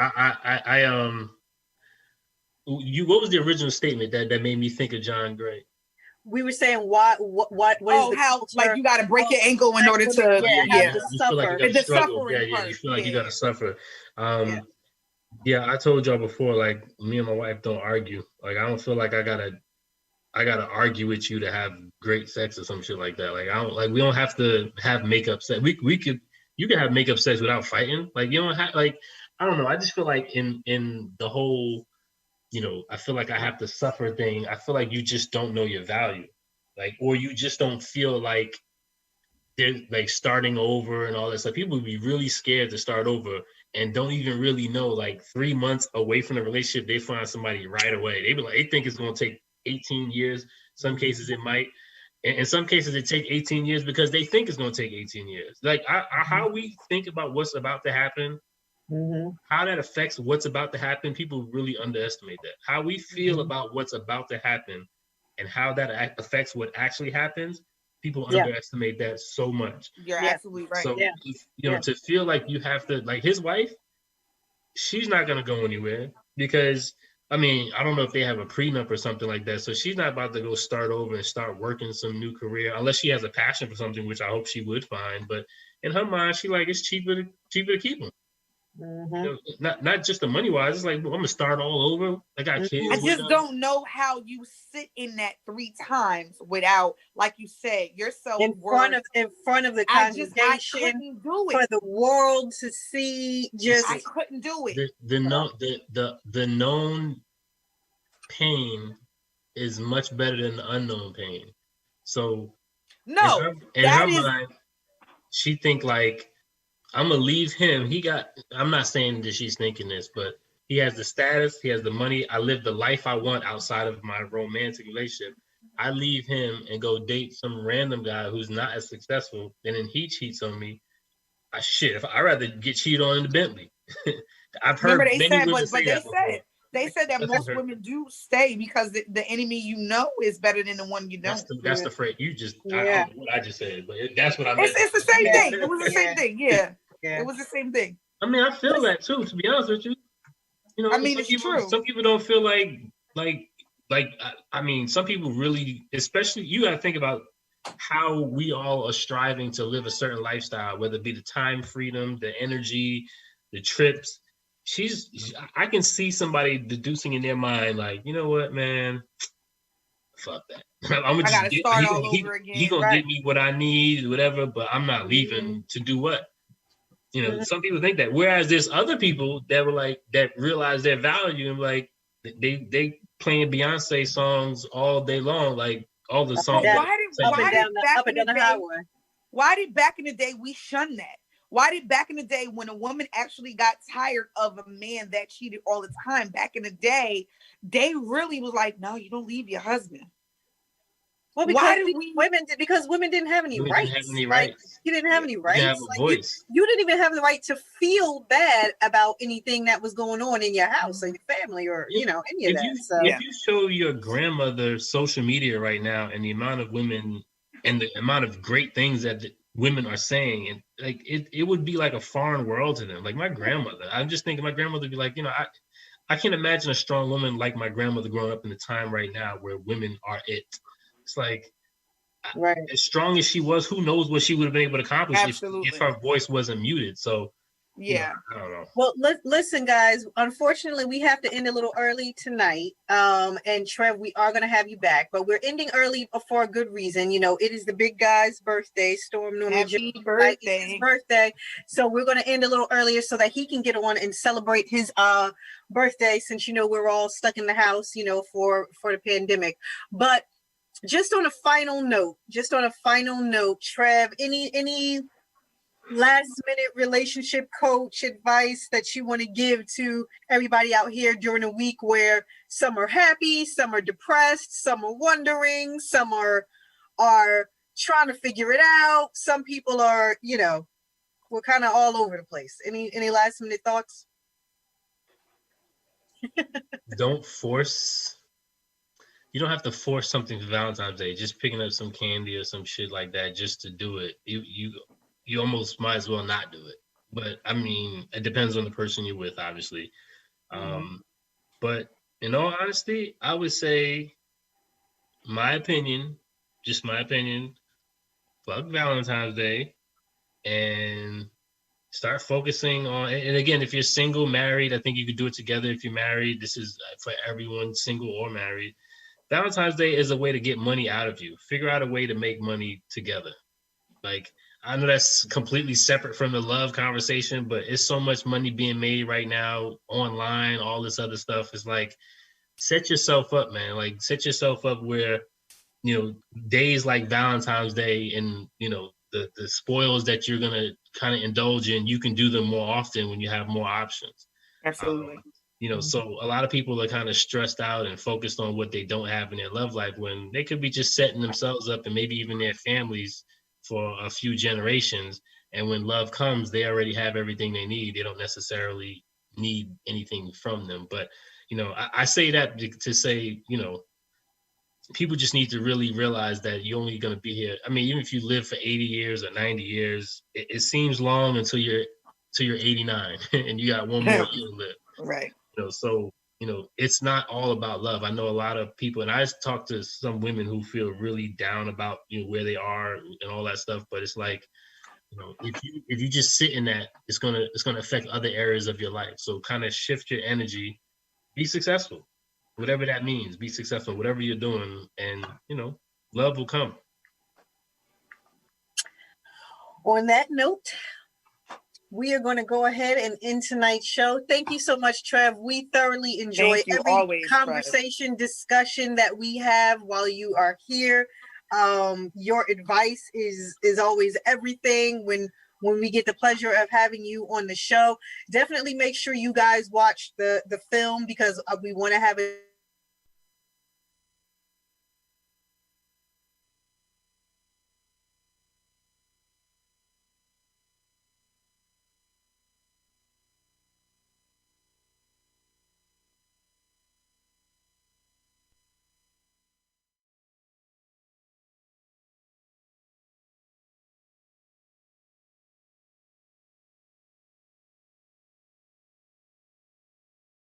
what was the original statement that made me think of John Gray? We were saying what is how like you got to break your ankle in order to suffer. You feel like you got to suffer. I told y'all before, like me and my wife don't argue. Like I don't feel like I gotta argue with you to have great sex or some shit like that. Like we don't have to have makeup sex. You can have makeup sex without fighting. Like you don't have like I don't know. I just feel like in the whole. You know, I feel like I have to suffer thing. I feel like you just don't know your value, like, or you just don't feel like they're like starting over and all this. Like people would be really scared to start over and don't even really know. Like 3 months away from the relationship, they find somebody right away. They think it's going to take 18 years. Some cases it might. In some cases it take 18 years because they think it's going to take 18 years. Like how we think about what's about to happen. Mm-hmm. How that affects what's about to happen, people really underestimate that. How we feel about what's about to happen and how that affects what actually happens, people underestimate that so much. You're absolutely right. So, you know, to feel like you have to, like his wife, she's not going to go anywhere because, I mean, I don't know if they have a prenup or something like that. So she's not about to go start over and start working some new career unless she has a passion for something, which I hope she would find. But in her mind, she like, it's cheaper to keep them. Mm-hmm. You know, not just the money wise. It's like I'm gonna start all over. I got kids. I just don't know how you sit in that 3 times without, like you said, yourself in front of the congregation. I couldn't do it for the world to see. I couldn't do it. The known pain is much better than the unknown pain. So no, in her mind, she think like. I'm gonna leave him. I'm not saying that she's thinking this, but he has the status, he has the money. I live the life I want outside of my romantic relationship. I leave him and go date some random guy who's not as successful, and then he cheats on me. I'd rather get cheated on in the Bentley. I've heard many women say that. They said that most women do stay because the enemy you know is better than the one you don't. That's the phrase you just. I don't know what I just said, but that's what I meant. It's the same thing. It was the same thing. Yeah. It was the same thing. I mean, I feel that too. To be honest with you, you know, I mean, it's true. Some people don't feel like like, I mean, some people really, especially, you got to think about how we all are striving to live a certain lifestyle, whether it be the time freedom, the energy, the trips. I can see somebody deducing in their mind, like, you know what, man, fuck that. I'm gonna gotta start all over again. He gonna get me what I need, whatever, but I'm not leaving to do what? You know, some people think that. Whereas there's other people that were like, that realize their value and like they playing Beyonce songs all day long, like all the songs. Why did back in the day we shun that? Why did back in the day when a woman actually got tired of a man that cheated all the time, back in the day, they really was like, no, you don't leave your husband. Well, because women didn't have any rights. You didn't have any rights. You have a voice. You didn't even have the right to feel bad about anything that was going on in your house or your family or any of that. If you show your grandmother social media right now and the amount of women and the amount of great things that women are saying, and like it would be like a foreign world to them. Like my grandmother, I'm just thinking my grandmother would be like, I can't imagine a strong woman like my grandmother growing up in the time right now where women are it. It's like, as strong as she was, who knows what she would have been able to accomplish if her voice wasn't muted. So, I don't know. Well, listen, guys, unfortunately, we have to end a little early tonight. And Trev, we are going to have you back, but we're ending early for a good reason. You know, it is the big guy's birthday. Storm normally Happy birthday. His birthday. So we're going to end a little earlier so that he can get on and celebrate his birthday, since, we're all stuck in the house, for the pandemic. But just on a final note, Trev, any last minute relationship coach advice that you want to give to everybody out here during a week where some are happy, some are depressed, some are wondering, some are trying to figure it out, some people are, we're kind of all over the place. Any last minute thoughts? You don't have to force something for Valentine's Day. Just picking up some candy or some shit like that just to do it. You almost might as well not do it. But I mean, it depends on the person you're with, obviously. But in all honesty, I would say, my opinion, fuck Valentine's Day and start focusing on, and again, if you're single, married, I think you could do it together. If you're married, this is for everyone, single or married. Valentine's Day is a way to get money out of you. Figure out a way to make money together. Like, I know that's completely separate from the love conversation, but it's so much money being made right now online, all this other stuff. It's like, set yourself up, man. Like, set yourself up where, days like Valentine's Day and, the spoils that you're going to kind of indulge in, you can do them more often when you have more options. Absolutely. So a lot of people are kind of stressed out and focused on what they don't have in their love life when they could be just setting themselves up and maybe even their families for a few generations. And when love comes, they already have everything they need. They don't necessarily need anything from them. But, I say that to say, people just need to really realize that you're only going to be here. I mean, even if you live for 80 years or 90 years, it seems long until you're 89 and you got one more year to live. Right. So, it's not all about love. I know a lot of people, and I talk to some women who feel really down about, where they are and all that stuff. But it's like, if you just sit in that, it's gonna affect other areas of your life. So kind of shift your energy, be successful, whatever that means. Be successful, whatever you're doing, and love will come. On that note, we are going to go ahead and end tonight's show. Thank you so much, Trev. We thoroughly enjoy every conversation, discussion that we have while you are here. Your advice is always everything when we get the pleasure of having you on the show. Definitely make sure you guys watch the film, because we want to have it